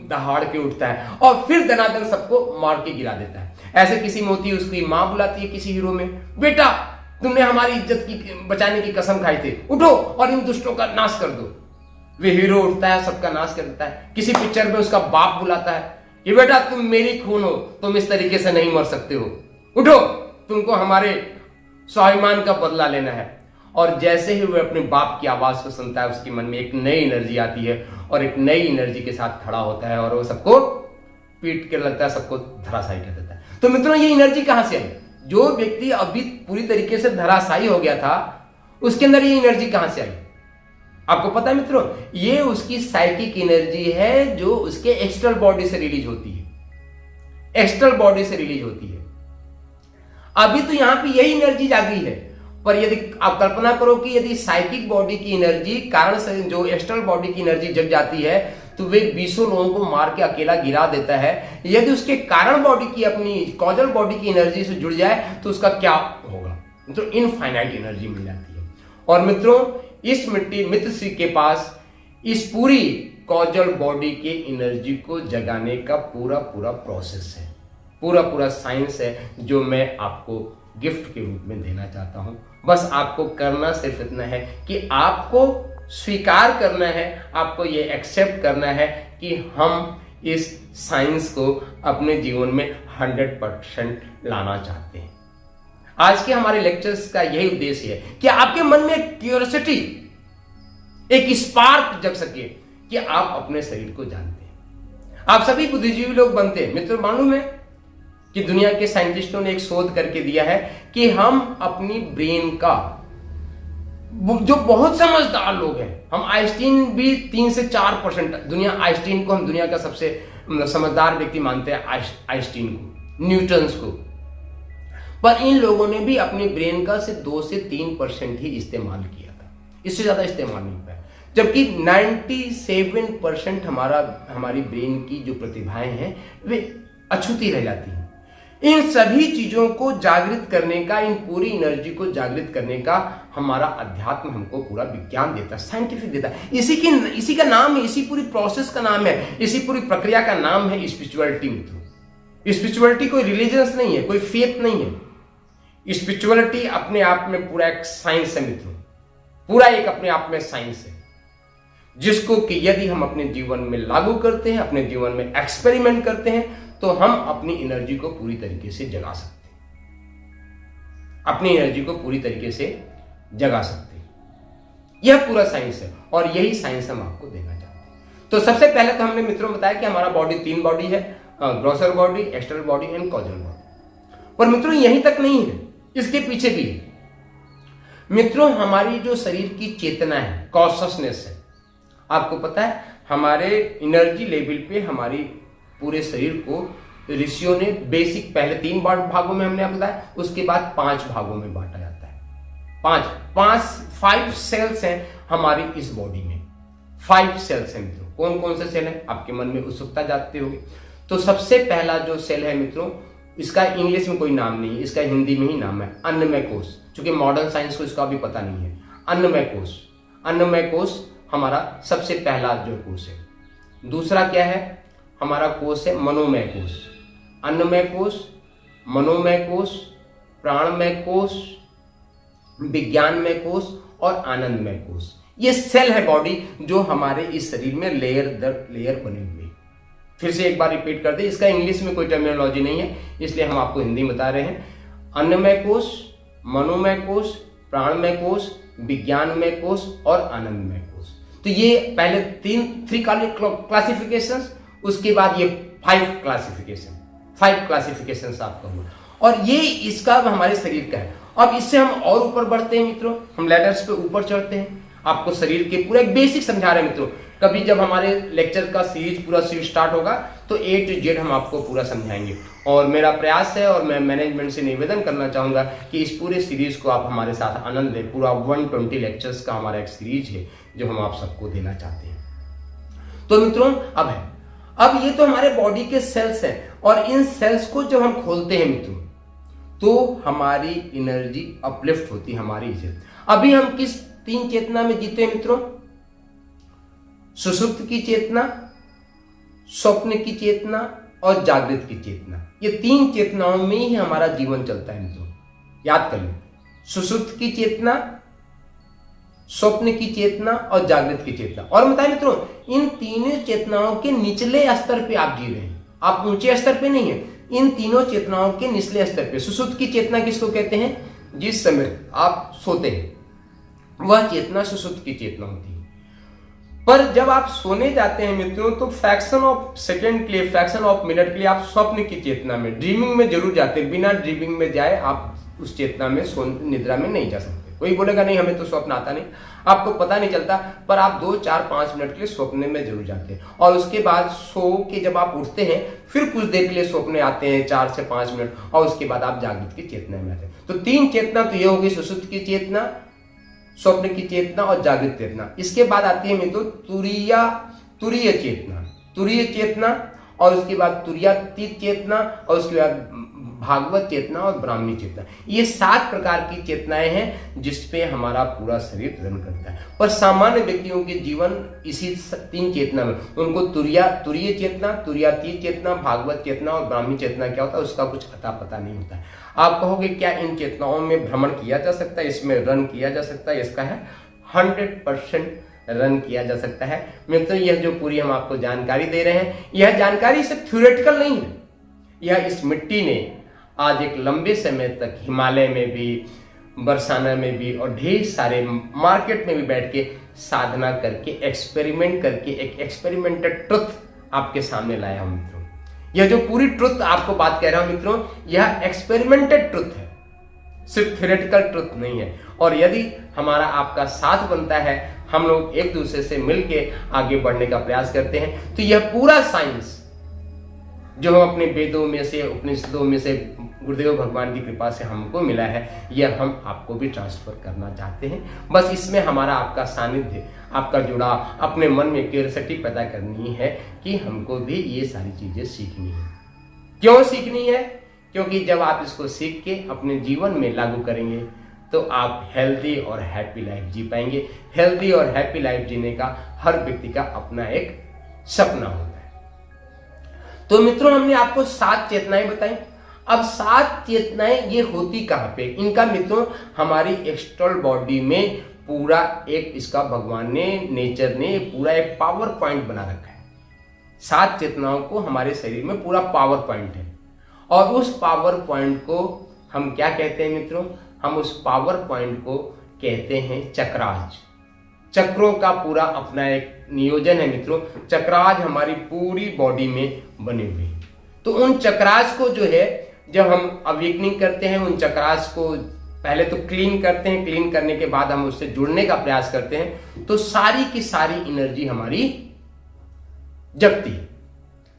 दहाड़ के उठता है और फिर दनादन सबको मार के गिरा देता है। ऐसे किसी में होती है, उसकी मां बुलाती है किसी हीरो में, बेटा तुमने हमारी इज्जत की बचाने की कसम खाई थी, उठो और इन दुष्टों का नाश कर दो। वे हीरो उठता है, सबका नाश कर देता है। किसी पिक्चर में उसका बाप बुलाता है कि बेटा तुम मेरी खून हो, तुम इस तरीके से नहीं मर सकते हो, उठो, तुमको हमारे स्वाभिमान का बदला लेना है। और जैसे ही वह अपने बाप की आवाज को सुनता है, उसके मन में एक नई एनर्जी आती है और एक नई एनर्जी के साथ खड़ा होता है और वो सबको पीट के लगता है, सबको धराशायी कर देता है। तो मित्रों, ये एनर्जी कहां से आई? जो व्यक्ति अभी पूरी तरीके से धराशायी हो गया था, उसके अंदर ये एनर्जी कहां से आई? आपको पता है मित्रों, ये उसकी साइकिक एनर्जी है जो उसके एक्सटर्नल बॉडी से रिलीज होती है, एक्सटर्नल बॉडी से रिलीज होती है। अभी तो यहां पे यही एनर्जी जागी है, पर यदि आप कल्पना करो कि यदि साइकिक बॉडी की एनर्जी कारण से जो एक्सटर्नल बॉडी की एनर्जी जग जाती है, तो वे 20 लोगों को मार के अकेला गिरा देता है। यदि उसके कारण बॉडी की, अपनी कॉजल बॉडी की एनर्जी से जुड़ जाए तो उसका क्या होगा? तो इनफाइनाइट एनर्जी मिल जाती है। और मित्रों, इस मित्र श्री के पास इस पूरी कॉजल बॉडी के एनर्जी को जगाने का पूरा प्रोसेस है, पूरा साइंस है, जो मैं आपको गिफ्ट के रूप में देना चाहता हूं। बस आपको करना सिर्फ इतना है कि आपको स्वीकार करना है, आपको ये एक्सेप्ट करना है कि हम इस साइंस को अपने जीवन में 100% लाना चाहते हैं। आज के हमारे लेक्चर्स का यही उद्देश्य है कि आपके मन में एक क्यूरियोसिटी, एक स्पार्क जग सके कि आप अपने शरीर को जानते हैं। आप सभी बुद्धिजीवी लोग बनते हैं। मित्रों, मालूम है कि दुनिया के साइंटिस्टों ने एक शोध करके दिया है कि हम अपनी ब्रेन का, जो बहुत समझदार लोग हैं, हम आइंस्टीन भी 3 से 4%, दुनिया आइंस्टीन को हम दुनिया का सबसे समझदार व्यक्ति मानते हैं, आइंस्टीन को, न्यूटन्स को, पर इन लोगों ने भी अपनी ब्रेन का सिर्फ 2 से 3% ही इस्तेमाल किया था, इससे ज्यादा इस्तेमाल नहीं पाया। जबकि 97% हमारी ब्रेन की जो प्रतिभाएं हैं वे अछूती रह जाती हैं। इन सभी चीजों को जागृत करने का, इन पूरी एनर्जी को जागृत करने का हमारा अध्यात्म हमको पूरा विज्ञान देता है, साइंटिफिक देता है। इसी का नाम है, इसी पूरी प्रोसेस का नाम है, इसी पूरी प्रक्रिया का नाम है स्पिरिचुअलिटी। मित्रों, स्पिरिचुअलिटी कोई रिलीजियंस नहीं है, कोई फेथ नहीं है। स्पिरिचुअलिटी अपने आप में पूरा एक साइंस है मित्रों, पूरा एक अपने आप में साइंस है, जिसको कि यदि हम अपने जीवन में लागू करते हैं, अपने जीवन में एक्सपेरिमेंट करते हैं, तो हम अपनी एनर्जी को पूरी तरीके से जगा सकते हैं, अपनी एनर्जी को पूरी तरीके से जगा सकते हैं। यह पूरा साइंस है और यही साइंस हम आपको देना चाहते हैं। तो सबसे पहले तो हमने मित्रों बताया कि हमारा बॉडी 3 बॉडी है, grocer body, external body and causal body. पर मित्रों, यहीं तक नहीं है, इसके पीछे भी है। मित्रों, हमारी जो शरीर की चेतना है, कॉन्शसनेस है, आपको पता है हमारे एनर्जी लेवल पे हमारी पूरे शरीर को ऋषियों ने बेसिक पहले 3 भागों में हमने बताया, उसके बाद 5 भागों में बांटा जाता है। 5 सेल्स हैं हमारी इस बॉडी में, 5 सेल्स हैं मित्रों। कौन कौन से सेल हैं? आपके मन में उत्सुकता जागती होगी। तो सबसे पहला जो सेल है मित्रों, इसका इंग्लिश में कोई नाम नहीं है, इसका हिंदी में ही नाम है अन्नमय कोश, क्योंकि मॉडर्न साइंस को इसका भी पता नहीं है। अन्नमय कोश, अन्नमय कोश हमारा सबसे पहला जो कोश है। दूसरा क्या है? हमारा कोश है मनोमय कोश। अन्नमय कोश, मनोमय कोश, प्राणमय कोश, विज्ञानमय कोश और आनंदमय कोश। ये सेल है बॉडी जो हमारे इस शरीर में लेयर दर लेयर बने हुए। फिर से एक बार रिपीट कर दे, इसका इंग्लिश में कोई टर्मिनोलॉजी नहीं है, इसलिए हम आपको हिंदी में बता रहे हैं। अन्नमय कोश, मनोमय कोश, प्राणमय कोश, विज्ञानमय कोश और आनंदमय कोश। तो ये पहले 3 क्लासिफिकेशंस, उसके बाद ये 5 क्लासिफिकेशन आपका हुआ, और ये इसका हमारे शरीर का है। अब इससे हम और ऊपर बढ़ते हैं मित्रों, हम लैडर्स पे ऊपर चढ़ते हैं। आपको शरीर के पूरा एक बेसिक समझा रहे हैं मित्रों। कभी जब हमारे लेक्चर का पूरा सीरीज स्टार्ट होगा तो A to Z हम आपको पूरा समझाएंगे, और मेरा प्रयास है और मैं मैनेजमेंट से निवेदन करना चाहूंगा कि इस पूरे सीरीज को आप हमारे साथ आनंद लें। पूरा 120 लेक्चर्स का हमारा एक सीरीज है जो हम आप सबको देना चाहते हैं। तो मित्रों, अब ये तो हमारे बॉडी के सेल्स हैं, और इन सेल्स को जब हम खोलते हैं मित्रों, तो हमारी एनर्जी अपलिफ्ट होती है, हमारी इज्जत। अभी हम किस 3 चेतना में जीते हैं मित्रों? सुषुप्त की चेतना, स्वप्न की चेतना और जागृत की चेतना। ये 3 चेतनाओं में ही हमारा जीवन चलता है मित्रों, याद कर लो। सुषुप्त की चेतना, स्वप्न की चेतना और जागृत की चेतना। और बताएं मित्रों, इन तीनों चेतनाओं के निचले स्तर पे आप जी रहे हैं, आप ऊंचे स्तर पे नहीं है। इन तीनों चेतनाओं के निचले स्तर पे सुषुप्त की चेतना किसको कहते हैं? जिस समय आप सोते हैं वह चेतना सुषुप्त की चेतना होती है। पर जब आप सोने जाते हैं मित्रों, तो फ्रैक्शन ऑफ सेकंड के लिए, फ्रैक्शन ऑफ मिनट के लिए आप स्वप्न की चेतना में, ड्रीमिंग में जरूर जाते हैं। बिना ड्रीमिंग में जाए आप उस चेतना में, निद्रा में नहीं जा सकते। कोई बोलेगा नहीं हमें तो स्वप्न आता नहीं, आपको पता नहीं चलता, पर आप 2, 4, 5 मिनट के लिए स्वप्न में जरूर जाते हैं। और उसके बाद सो के जब आप उठते हैं फिर कुछ देर के लिए स्वप्न आते हैं 4 से 5 मिनट, और उसके बाद आप जागृत की चेतना में आते हैं। तो 3 चेतना तो ये होगी, सुषुप्त की चेतना, स्वप्न की चेतना और जागृत चेतना। इसके बाद आती है मित्रों तुरीय चेतना, तुरीय चेतना, और उसके बाद तुरीयातीत चेतना, और उसके बाद भागवत चेतना और ब्राह्मी चेतना। ये 7 प्रकार की चेतनाएं हैं जिसपे हमारा पूरा शरीर रन करता है। पर सामान्य व्यक्तियों के जीवन इसी 3 चेतना में, उनको तुरीय चेतना, तुरीयातीत चेतना, भागवत चेतना और ब्राह्मी चेतना क्या होता है उसका कुछ अता पता नहीं होता है। आप कहोगे क्या इन चेतनाओं में भ्रमण किया जा सकता है, इसमें रन किया जा सकता है? इसका है 100% रन किया जा सकता है। मित्रों, यह जो पूरी हम आपको जानकारी दे रहे हैं, यह जानकारी सिर्फ थ्योरेटिकल नहीं है। यह इस मिट्टी ने आज एक लंबे समय तक हिमालय में भी, बरसाना में भी और ढेर सारे मार्केट में भी बैठ के साधना करके, एक्सपेरिमेंट करके एक एक्सपेरिमेंटेड ट्रुथ आपके सामने लाया हूं मित्रों। यह जो पूरी ट्रुथ आपको बात कह रहा हूं मित्रों, यह एक्सपेरिमेंटेड ट्रुथ है, सिर्फ थ्योरेटिकल ट्रुथ नहीं है। और यदि हमारा आपका साथ बनता है, हम लोग एक दूसरे से मिलके आगे बढ़ने का प्रयास करते हैं, तो यह पूरा साइंस जो हम अपने वेदों में से, उपनिषदों में से, गुरुदेव भगवान की कृपा से हमको मिला है, यह हम आपको भी ट्रांसफर करना चाहते हैं। बस इसमें हमारा आपका सानिध्य, आपका जुड़ाव, अपने मन में क्यूरियोसिटी पैदा करनी है कि हमको भी ये सारी चीजें सीखनी है। क्यों सीखनी है? क्योंकि जब आप इसको सीख के अपने जीवन में लागू करेंगे तो आप हेल्दी और हैप्पी लाइफ जी पाएंगे। हेल्दी और हैप्पी लाइफ जीने का हर व्यक्ति का अपना एक सपना होता है। तो मित्रों, हमने आपको 7 चेतनाएं बताई। अब 7 चेतनाएं ये होती कहां पे? इनका मित्रों हमारी एक्सटर्नल बॉडी में पूरा एक, इसका भगवान ने, नेचर ने पूरा एक पावर पॉइंट बना रखा है। 7 चेतनाओं को हमारे शरीर में पूरा पावर पॉइंट है, और उस पावर पॉइंट को हम क्या कहते हैं मित्रों? हम उस पावर पॉइंट को कहते हैं चक्राज। चक्रों का पूरा अपना एक नियोजन है मित्रों। चक्राज हमारी पूरी बॉडी में बने हुए हैं। तो उन चक्राज को जो है, जब हम अवेकनिंग करते हैं, उन चक्राज को पहले तो क्लीन करते हैं, क्लीन करने के बाद हम उससे जुड़ने का प्रयास करते हैं, तो सारी की सारी एनर्जी हमारी जगती है।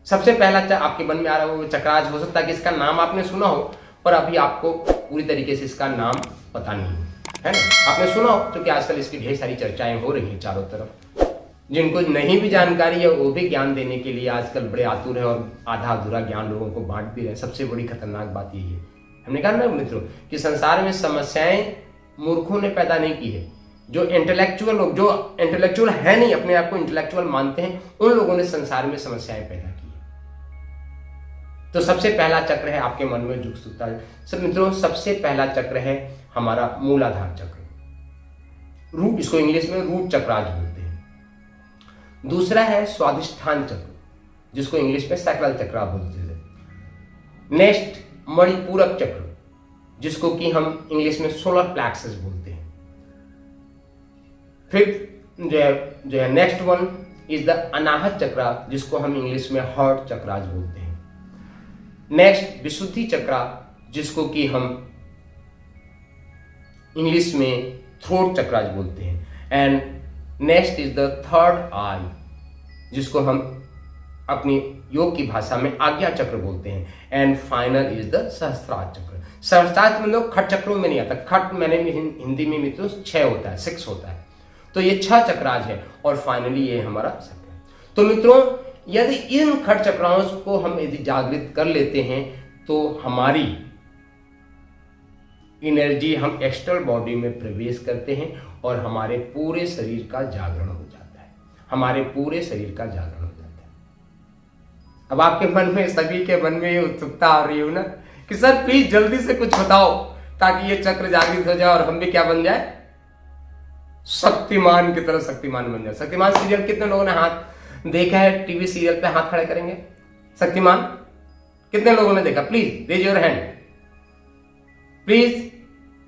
सबसे पहला आपके मन में आ रहा हो चक्राज, हो सकता है कि इसका नाम आपने सुना हो, पर अभी आपको पूरी तरीके से इसका नाम पता नहीं है ना। आपने सुना हो, क्योंकि आजकल इसकी ढेर सारी चर्चाएं हो रही हैं चारों तरफ। जिनको नहीं भी जानकारी है वो भी ज्ञान देने के लिए आजकल बड़े आतुर हैं और आधा अधूरा ज्ञान लोगों को बांट भी रहे हैं। सबसे बड़ी खतरनाक बात यही है, हमने कहा ना मित्रों, कि संसार में समस्याएं मूर्खों ने पैदा नहीं की है। जो इंटेलेक्चुअल लोग, जो इंटेलेक्चुअल है नहीं, अपने आप को इंटेलेक्चुअल मानते हैं, उन लोगों ने संसार में समस्याएं पैदा की है। तो सबसे पहला चक्र है आपके मन में जो सुनता है सब मित्रों, सबसे पहला चक्र है हमारा मूलाधार चक्र, रूट, इसको इंग्लिश में रूट चक्राज बोलते हैं। दूसरा है स्वाधिष्ठान चक्र, जिसको इंग्लिश में सैक्रल चक्र बोलते हैं। नेक्स्ट मणिपूरक चक्र, जिसको कि हम इंग्लिश में सोलर प्लेक्सस बोलते हैं। फिर जो है नेक्स्ट वन इज द अनाहत चक्र, जिसको हम इंग्लिश में हार्ट चक्राज बोलते हैं। नेक्स्ट विशुद्धि चक्र, जिसको कि हम इंग्लिश में थ्रोट चक्राज बोलते हैं। And next is the third eye, जिसको हम अपनी योग की भाषा में आज्ञा चक्र बोलते हैं। एंड फाइनल इज द सहस्त्रार चक्र। सहस्त्रार में लोग खट चक्रों में नहीं आता, खट मैंने हिंदी में मित्रों 6 होता है, 6 होता है, तो ये 6 चक्राज है। और फाइनली ये हमारा चक्र है। तो मित्रों, यदि इन खट चक्राओं को हम यदि जागृत कर लेते हैं तो हमारी एनर्जी, हम एक्सटर्नल बॉडी में प्रवेश करते हैं और हमारे पूरे शरीर का जागरण हो जाता है। हमारे पूरे शरीर का जागरण हो जाता है। अब आपके मन में, सभी के मन में ये उत्सुकता आ रही हो ना कि सर प्लीज जल्दी से कुछ बताओ ताकि ये चक्र जागृत हो जाए और हम भी क्या बन जाए, शक्तिमान की तरह शक्तिमान बन जाए। शक्तिमान सीरियल कितने लोगों ने हाथ देखा है? टीवी सीरियल पे हाथ खड़े करेंगे। शक्तिमान कितने लोगों ने देखा? Please raise your hand, please.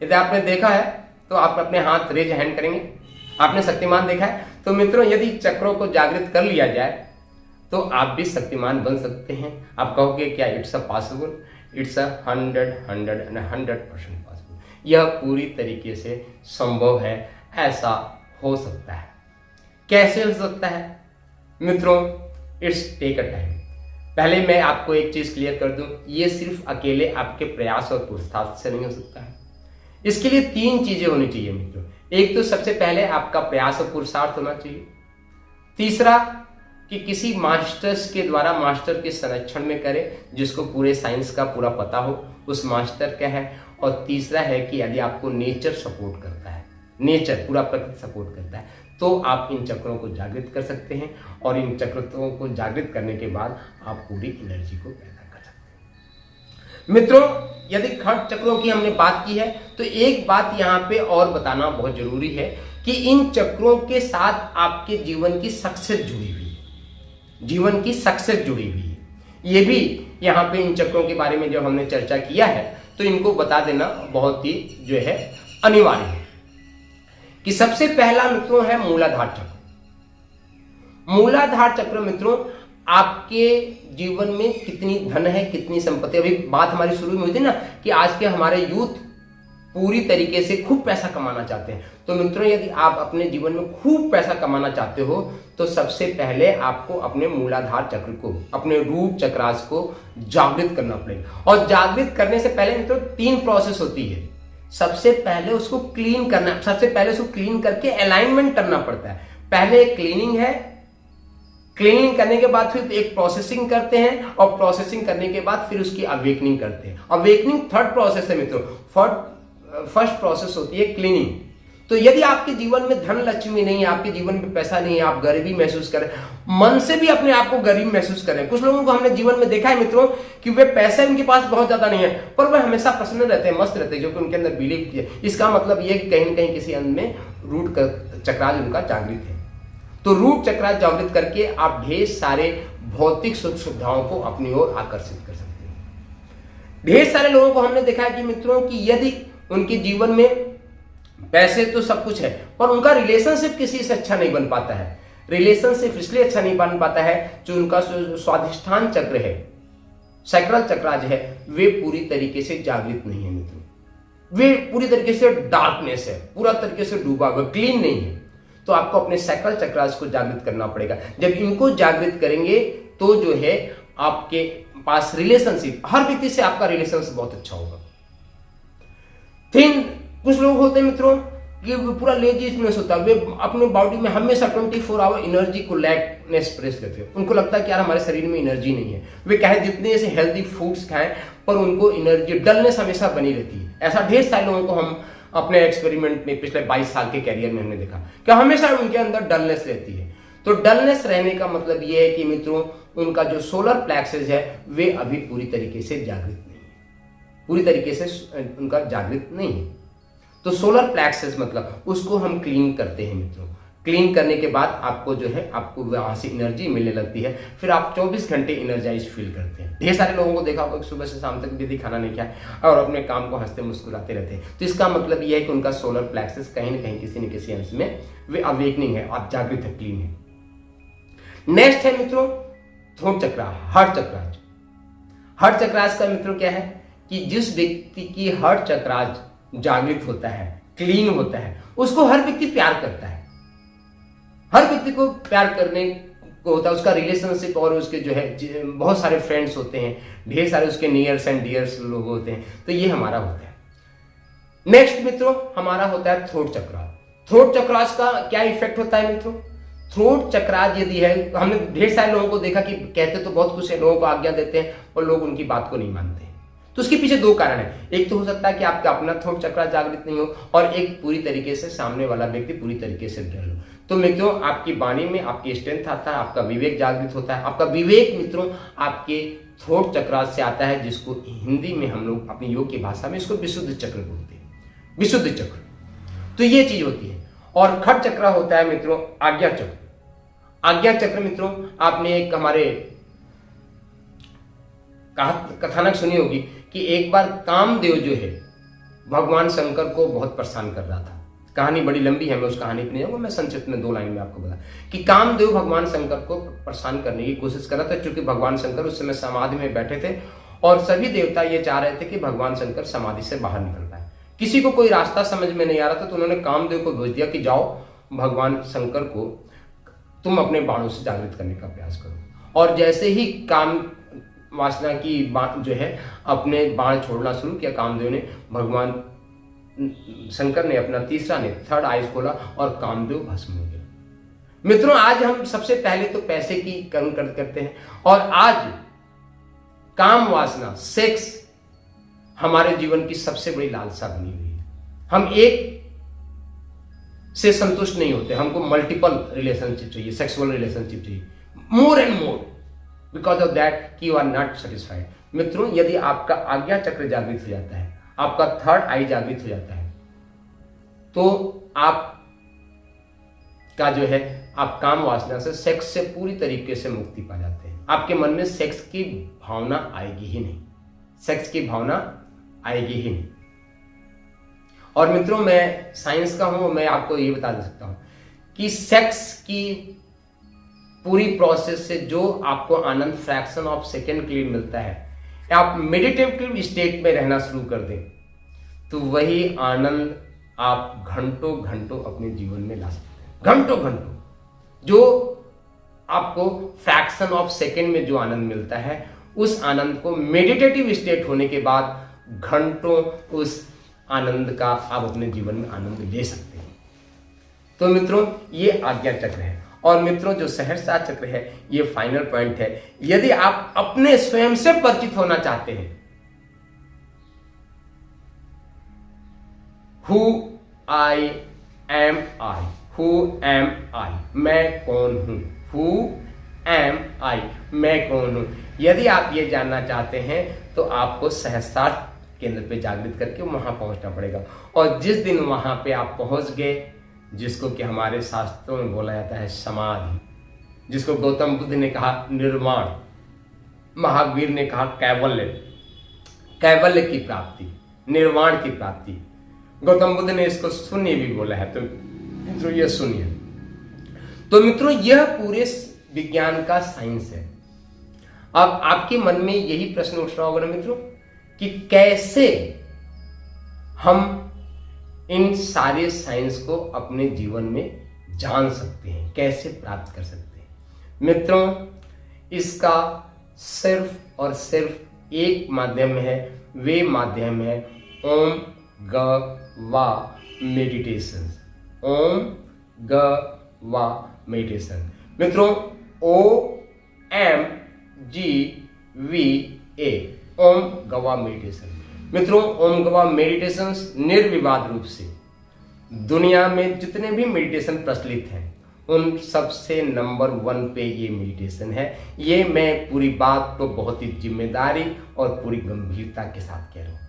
यदि आपने देखा है तो आप अपने हाथ रेज हैंड करेंगे। आपने शक्तिमान देखा है? तो मित्रों, यदि चक्रों को जागृत कर लिया जाए तो आप भी शक्तिमान बन सकते हैं। आप कहोगे क्या it's a possible? It's 100% possible. यह पूरी तरीके से संभव है, ऐसा हो सकता है। कैसे हो सकता है मित्रों? It's take a time. पहले मैं आपको एक चीज क्लियर कर दूं, ये सिर्फ अकेले आपके प्रयास और पुरुषार्थ से नहीं हो सकता है। इसके लिए 3 चीजें होनी चाहिए मित्रों। एक तो सबसे पहले आपका प्रयास और पुरुषार्थ होना चाहिए। तीसरा कि किसी मास्टर्स के द्वारा, मास्टर के संरक्षण में करें जिसको पूरे साइंस का पूरा पता हो, उस मास्टर का है। और तीसरा है कि यदि आपको नेचर सपोर्ट करता है, नेचर पूरा प्रकृति सपोर्ट करता है, तो आप इन चक्रों को जागृत कर सकते हैं। और इन चक्रों को जागृत करने के बाद आप पूरी एनर्जी को पैदा कर सकते हैं। मित्रों, यदि खट चक्रों की हमने बात की है तो एक बात यहाँ पे और बताना बहुत जरूरी है कि इन चक्रों के साथ आपके जीवन की सक्सेस जुड़ी हुई है, जीवन की सक्सेस जुड़ी हुई है। ये भी यहाँ पे इन चक्रों के बारे में जब हमने चर्चा किया है तो इनको बता देना बहुत ही जो है अनिवार्य है कि सबसे पहला मित्रों है मूलाधार चक्र। मूलाधार चक्र मित्रों, आपके जीवन में कितनी धन है, कितनी संपत्ति। अभी बात हमारी शुरू में हुई थी ना कि आज के हमारे यूथ पूरी तरीके से खूब पैसा कमाना चाहते हैं। तो मित्रों, यदि आप अपने जीवन में खूब पैसा कमाना चाहते हो तो सबसे पहले आपको अपने मूलाधार चक्र को, अपने रूट चक्रास को जागृत करना पड़ेगा। और जागृत करने से पहले मित्रों 3 प्रोसेस होती है। सबसे पहले उसको क्लीन करना, सबसे पहले उसको क्लीन करके अलाइनमेंट करना पड़ता है। पहले क्लीनिंग है, क्लीनिंग करने के बाद फिर एक प्रोसेसिंग करते हैं और प्रोसेसिंग करने के बाद फिर उसकी अवेकनिंग करते हैं। अवेकनिंग थर्ड प्रोसेस है मित्रों। फर्स्ट प्रोसेस होती है क्लीनिंग। तो यदि आपके जीवन में धन लक्ष्मी नहीं है, आपके जीवन में पैसा नहीं है, आप गरीबी महसूस करें, मन से भी अपने आप को गरीब महसूस करें। कुछ लोगों को हमने जीवन में देखा है मित्रों कि वे पैसे उनके पास बहुत ज्यादा नहीं है पर वह हमेशा प्रसन्न रहते हैं, मस्त रहते हैं, जो कि उनके अंदर बिलीव है। इसका मतलब यह कि कहीं ना कहीं किसी अंग में रूट चक्राज उनका जागृत है। तो रूट चक्राज जागृत करके आप ढेर सारे भौतिक सुख सुविधाओं को अपनी ओर आकर्षित कर सकते हैं। ढेर सारे लोगों को हमने देखा है कि मित्रों कि यदि उनके जीवन में पैसे तो सब कुछ है पर उनका रिलेशनशिप किसी से अच्छा नहीं बन पाता है। रिलेशनशिप इसलिए अच्छा नहीं बन पाता है जो उनका स्वाधिष्ठान चक्र है, सैक्रल चक्राज है, वे पूरी तरीके से जागृत नहीं है मित्रों। वे पूरी तरीके से डार्कनेस है, पूरा तरीके से डूबा हुआ, क्लीन नहीं है। तो आपको अपने सैक्रल चक्रास को जागृत करना पड़ेगा। जब इनको जागृत करेंगे तो जो है आपके पास रिलेशनशिप, हर व्यक्ति से आपका रिलेशनशिप बहुत अच्छा होगा। कुछ लोग होते हैं मित्रों कि पूरा लेजीनेस होता है, वे अपने बॉडी में हमेशा 24 आवर एनर्जी को लैकनेस प्रेस करते हैं। उनको लगता है कि यार हमारे शरीर में एनर्जी नहीं है। वे कहे जितने ऐसे हेल्दी फूड्स खाएं पर उनको एनर्जी, डलनेस हमेशा बनी रहती है। ऐसा ढेर सारे लोगों को हम अपने एक्सपेरिमेंट में पिछले 22 साल के कैरियर में हमने देखा कि हमेशा उनके अंदर डलनेस रहती है। तो डलनेस रहने का मतलब यह है कि मित्रों उनका जो सोलर प्लेक्सेस है वे अभी पूरी तरीके से जागृत नहीं है, पूरी तरीके से उनका जागृत नहीं है। तो सोलर प्लेक्सेस मतलब उसको हम क्लीन करते हैं मित्रों। क्लीन करने के बाद आपको जो है आपको वहां से एनर्जी मिलने लगती है, फिर आप 24 घंटे एनर्जाइज फील करते हैं। ढेर सारे लोगों को देखा होगा सुबह से शाम तक भी खाना नहीं खाया और अपने काम को हंसते मुस्कुराते रहते हैं। तो इसका मतलब यह है कि उनका सोलर प्लेक्सेस कहीं ना कहीं किसी न किसी अंश में वे अवेकनिंग है, आप जागृत है, क्लीन है। नेक्स्ट है मित्रों थ्रोट चक्र, हार्ट चक्राज। हार्ट चक्राज का मित्रों क्या है कि जिस व्यक्ति की हार्ट चक्राज जागृत होता है, क्लीन होता है, उसको हर व्यक्ति प्यार करता है। हर व्यक्ति को प्यार करने को होता है, उसका रिलेशनशिप और उसके जो है बहुत सारे फ्रेंड्स होते हैं, ढेर सारे उसके नियर्स एंड डियर्स लोग होते हैं। तो ये हमारा होता है। नेक्स्ट मित्रों हमारा होता है थ्रोट चक्राज। थ्रोट चक्राज का क्या इफेक्ट होता है मित्रों? थ्रोट चक्राज यदि है, हमने ढेर सारे लोगों को देखा कि कहते तो बहुत कुछ है, लोगों को आज्ञा देते हैं और लोग उनकी बात को नहीं मानते हैं। तो उसके पीछे 2 कारण है। एक तो हो सकता है कि आपका अपना थ्रोट चक्र जागृत नहीं हो और एक पूरी तरीके से सामने वाला व्यक्ति पूरी तरीके से डर हो। तो मित्रों आपकी वाणी में आपकी स्ट्रेंथ आता है, आपका विवेक जागृत होता है। आपका विवेक मित्रों आपके थ्रोट चक्र से आता है, जिसको हिंदी में हम लोग अपनी योग की भाषा में इसको विशुद्ध चक्र बोलते हैं, विशुद्ध चक्र। तो ये चीज होती है। और खट चक्र होता है मित्रों आज्ञा चक्र। आज्ञा चक्र मित्रों आपने एक हमारे कथानक सुनी होगी कि एक बार कामदेव जो है भगवान शंकर को बहुत परेशान कर रहा था। कहानी बड़ी लंबी है, मैं उस कहानी पे नहीं जाऊंगा, मैं संक्षिप्त में 2 लाइन में आपको बता कि कामदेव भगवान शंकर को परेशान करने की कोशिश कर रहा था, क्योंकि भगवान शंकर उस समय समाधि में बैठे थे और सभी देवता ये चाह रहे थे कि भगवान शंकर समाधि से बाहर निकल पाए। किसी को कोई रास्ता समझ में नहीं आ रहा था, तो उन्होंने कामदेव को भेज दिया कि जाओ भगवान शंकर को तुम अपने बाणों से जागृत करने का प्रयास करो। और जैसे ही काम वासना की जो है अपने बाण छोड़ना शुरू किया, कामदेव ने, भगवान शंकर ने अपना तीसरा ने थर्ड आइज खोला और कामदेव भस्म हो गया। मित्रों आज हम सबसे पहले तो पैसे की कर्म करते हैं, और आज काम वासना सेक्स हमारे जीवन की सबसे बड़ी लालसा बनी हुई है। हम एक से संतुष्ट नहीं होते, हमको मल्टीपल रिलेशनशिप चाहिए, सेक्सुअल रिलेशनशिप चाहिए, more and more, because of that कि यू आर नॉट सेटिस्फाइड। मित्रों यदि आपका आज्ञा चक्र जागृत हो जाता है, आपका थर्ड आई जागृत हो जाता है, तो आप का जो है आप काम वासना से, सेक्स से पूरी तरीके से मुक्ति पा जाते हैं। आपके मन में सेक्स की भावना आएगी ही नहीं, सेक्स की भावना आएगी ही नहीं। और मित्रों मैं साइंस का हूं, मैं आपको ये बता सकता हूं कि सेक्स की पूरी प्रोसेस से जो आपको आनंद फ्रैक्शन ऑफ सेकेंड के लिए मिलता है, आप मेडिटेटिव स्टेट में रहना शुरू कर दें तो वही आनंद आप घंटों घंटों अपने जीवन में ला सकते हैं। घंटों घंटों जो आपको फ्रैक्शन ऑफ सेकेंड में जो आनंद मिलता है, उस आनंद को मेडिटेटिव स्टेट होने के बाद घंटों उस आनंद का आप अपने जीवन में आनंद ले सकते हैं। तो मित्रों ये आज्ञा चक्र है। और मित्रों जो सहस्त्र चक्र है ये फाइनल पॉइंट है। यदि आप अपने स्वयं से परिचित होना चाहते हैं, who I am I, who am I, मैं कौन हूं, हु एम आई, मैं कौन हूं। यदि आप ये जानना चाहते हैं तो आपको सहस्त्रार्थ केंद्र पे जागृत करके वहां पहुंचना पड़ेगा। और जिस दिन वहां पे आप पहुंच गए, जिसको कि हमारे शास्त्रों में बोला जाता है समाधि, जिसको गौतम बुद्ध ने कहा निर्वाण, महावीर ने कहा कैवल्य, कैवल्य की प्राप्ति, निर्वाण की प्राप्ति, गौतम बुद्ध ने इसको शून्य भी बोला है। तो मित्रों ये सुनिए। तो मित्रों यह पूरे विज्ञान का साइंस है। अब आपके मन में यही प्रश्न उठ रहा होगा ना मित्रों कि कैसे हम इन सारे साइंस को अपने जीवन में जान सकते हैं, कैसे प्राप्त कर सकते हैं। मित्रों इसका सिर्फ और सिर्फ एक माध्यम है, वे माध्यम है ओम ग वा मेडिटेशन, ओम ग वा मेडिटेशन। मित्रों O M G V A, ओम गवा मेडिटेशन। मित्रों ओम गवा मेडिटेशन निर्विवाद रूप से दुनिया में जितने भी मेडिटेशन प्रचलित हैं उन सबसे नंबर 1 पे ये मेडिटेशन है। ये मैं पूरी बात को बहुत ही जिम्मेदारी और पूरी गंभीरता के साथ कह रहा हूं।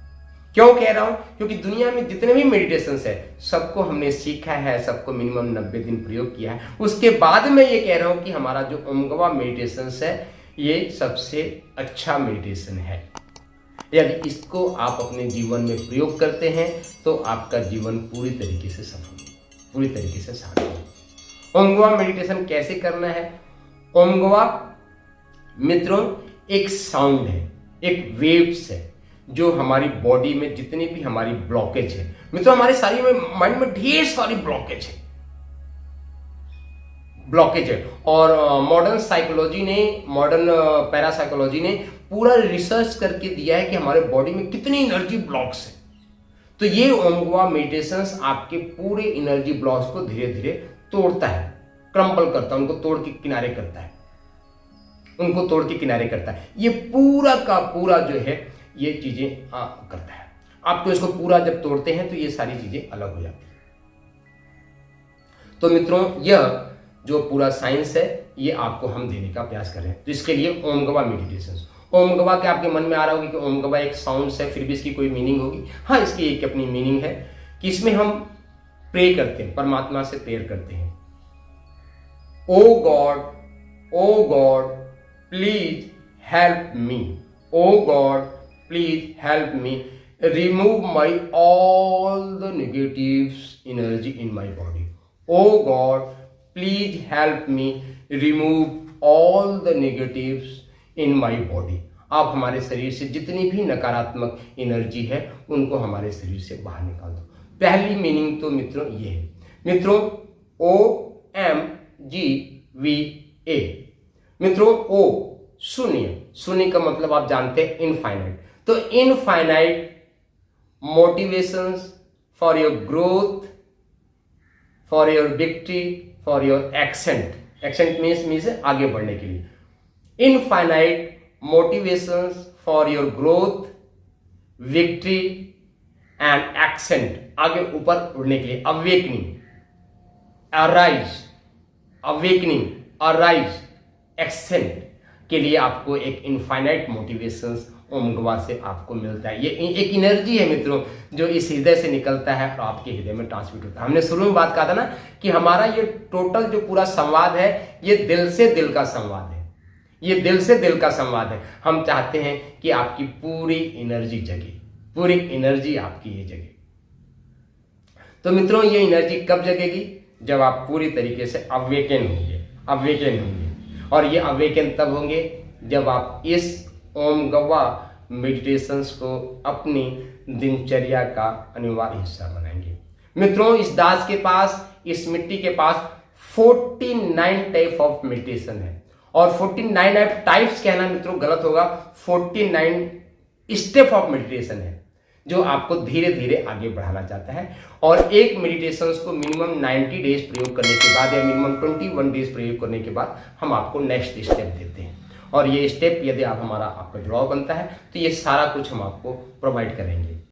क्यों कह रहा हूं? क्योंकि दुनिया में जितने भी मेडिटेशन है सबको हमने सीखा है, सबको मिनिमम 90 दिन प्रयोग किया है। उसके बाद मैं ये कह रहा हूं कि हमारा जो ओम गवा मेडिटेशन है ये सबसे अच्छा मेडिटेशन है। यदि इसको आप अपने जीवन में प्रयोग करते हैं तो आपका जीवन पूरी तरीके से सफल, पूरी तरीके से सार्थक हो। ओम गवा मेडिटेशन कैसे करना है? ओम गवा मित्रों एक साउंड है, एक वेव्स है जो हमारी बॉडी में जितनी भी हमारी ब्लॉकेज है, मित्रों हमारे सारी में माइंड में ढेर सारी ब्लॉकेज है और मॉडर्न साइकोलॉजी ने, मॉडर्न पैरासाइकोलॉजी ने पूरा रिसर्च करके दिया है कि हमारे बॉडी में कितनी एनर्जी ब्लॉक्स है। तो ये ओम गवा मेडिटेशंस आपके पूरे एनर्जी ब्लॉक्स को धीरे धीरे तोड़ता है, क्रम्पल करता है, उनको तोड़ के किनारे करता है, उनको तोड़ के किनारे करता है। ये पूरा का पूरा जो है ये चीजें करता है। आपको इसको पूरा जब तोड़ते हैं तो ये सारी चीजें अलग हो जाती हैं। तो मित्रों यह जो पूरा साइंस है ये आपको हम देने का प्रयास कर रहे हैं। तो इसके लिए ओम गवा मेडिटेशन। ओम गवा के आपके मन में आ रहा होगा कि ओम गवा एक साउंड है, फिर भी इसकी कोई मीनिंग होगी। हाँ, इसकी एक अपनी मीनिंग है कि इसमें हम प्रे करते हैं, परमात्मा से प्रेयर करते हैं। O God please help me, O God please help me remove my all the negative energy in my body. O God please help me remove all the negatives in my body. आप हमारे शरीर से जितनी भी नकारात्मक एनर्जी है उनको हमारे शरीर से बाहर निकाल दो। पहली मीनिंग तो मित्रों ये है। मित्रों OMGVA, मित्रों ओ शून्य, शून्य का मतलब आप जानते हैं इनफाइनाइट। तो infinite motivations for your growth, for your victory, for your accent. Accent means आगे बढ़ने के लिए। Infinite motivations for your growth, victory and accent, आगे ऊपर उड़ने के लिए। Awakening, arise, awakening, arise, accent के लिए आपको एक इनफाइनाइट मोटिवेशंस ओम गवा से आपको मिलता है। ये एक एनर्जी है मित्रों जो इस हृदय से निकलता है और आपके हृदय में ट्रांसमिट होता है। हमने शुरू में बात कहा था ना कि हमारा ये टोटल जो पूरा संवाद है ये दिल से दिल का संवाद है, ये दिल से दिल का संवाद है। हम चाहते हैं कि आपकी पूरी एनर्जी जगे, पूरी एनर्जी आपकी ये जगे। तो मित्रों ये एनर्जी कब जगेगी? जब आप पूरी तरीके से अवेकन होंगे, अवेकन होंगे। और ये अवेकन तब होंगे जब आप इस ओम गवा मेडिटेशंस को अपनी दिनचर्या का अनिवार्य हिस्सा बनाएंगे। मित्रों इस दास के पास, इस मिट्टी के पास 49 टाइप ऑफ मेडिटेशन है। और 49 टाइप्स कहना मित्रों गलत होगा, 49 स्टेप ऑफ मेडिटेशन है जो आपको धीरे धीरे आगे बढ़ाना चाहता है। और एक मेडिटेशंस को मिनिमम 90 डेज प्रयोग करने के बाद या मिनिमम 21 डेज प्रयोग करने के बाद हम आपको नेक्स्ट स्टेप देते हैं। और ये स्टेप यदि आप आपका जुड़ाव बनता है तो ये सारा कुछ हम आपको प्रोवाइड करेंगे।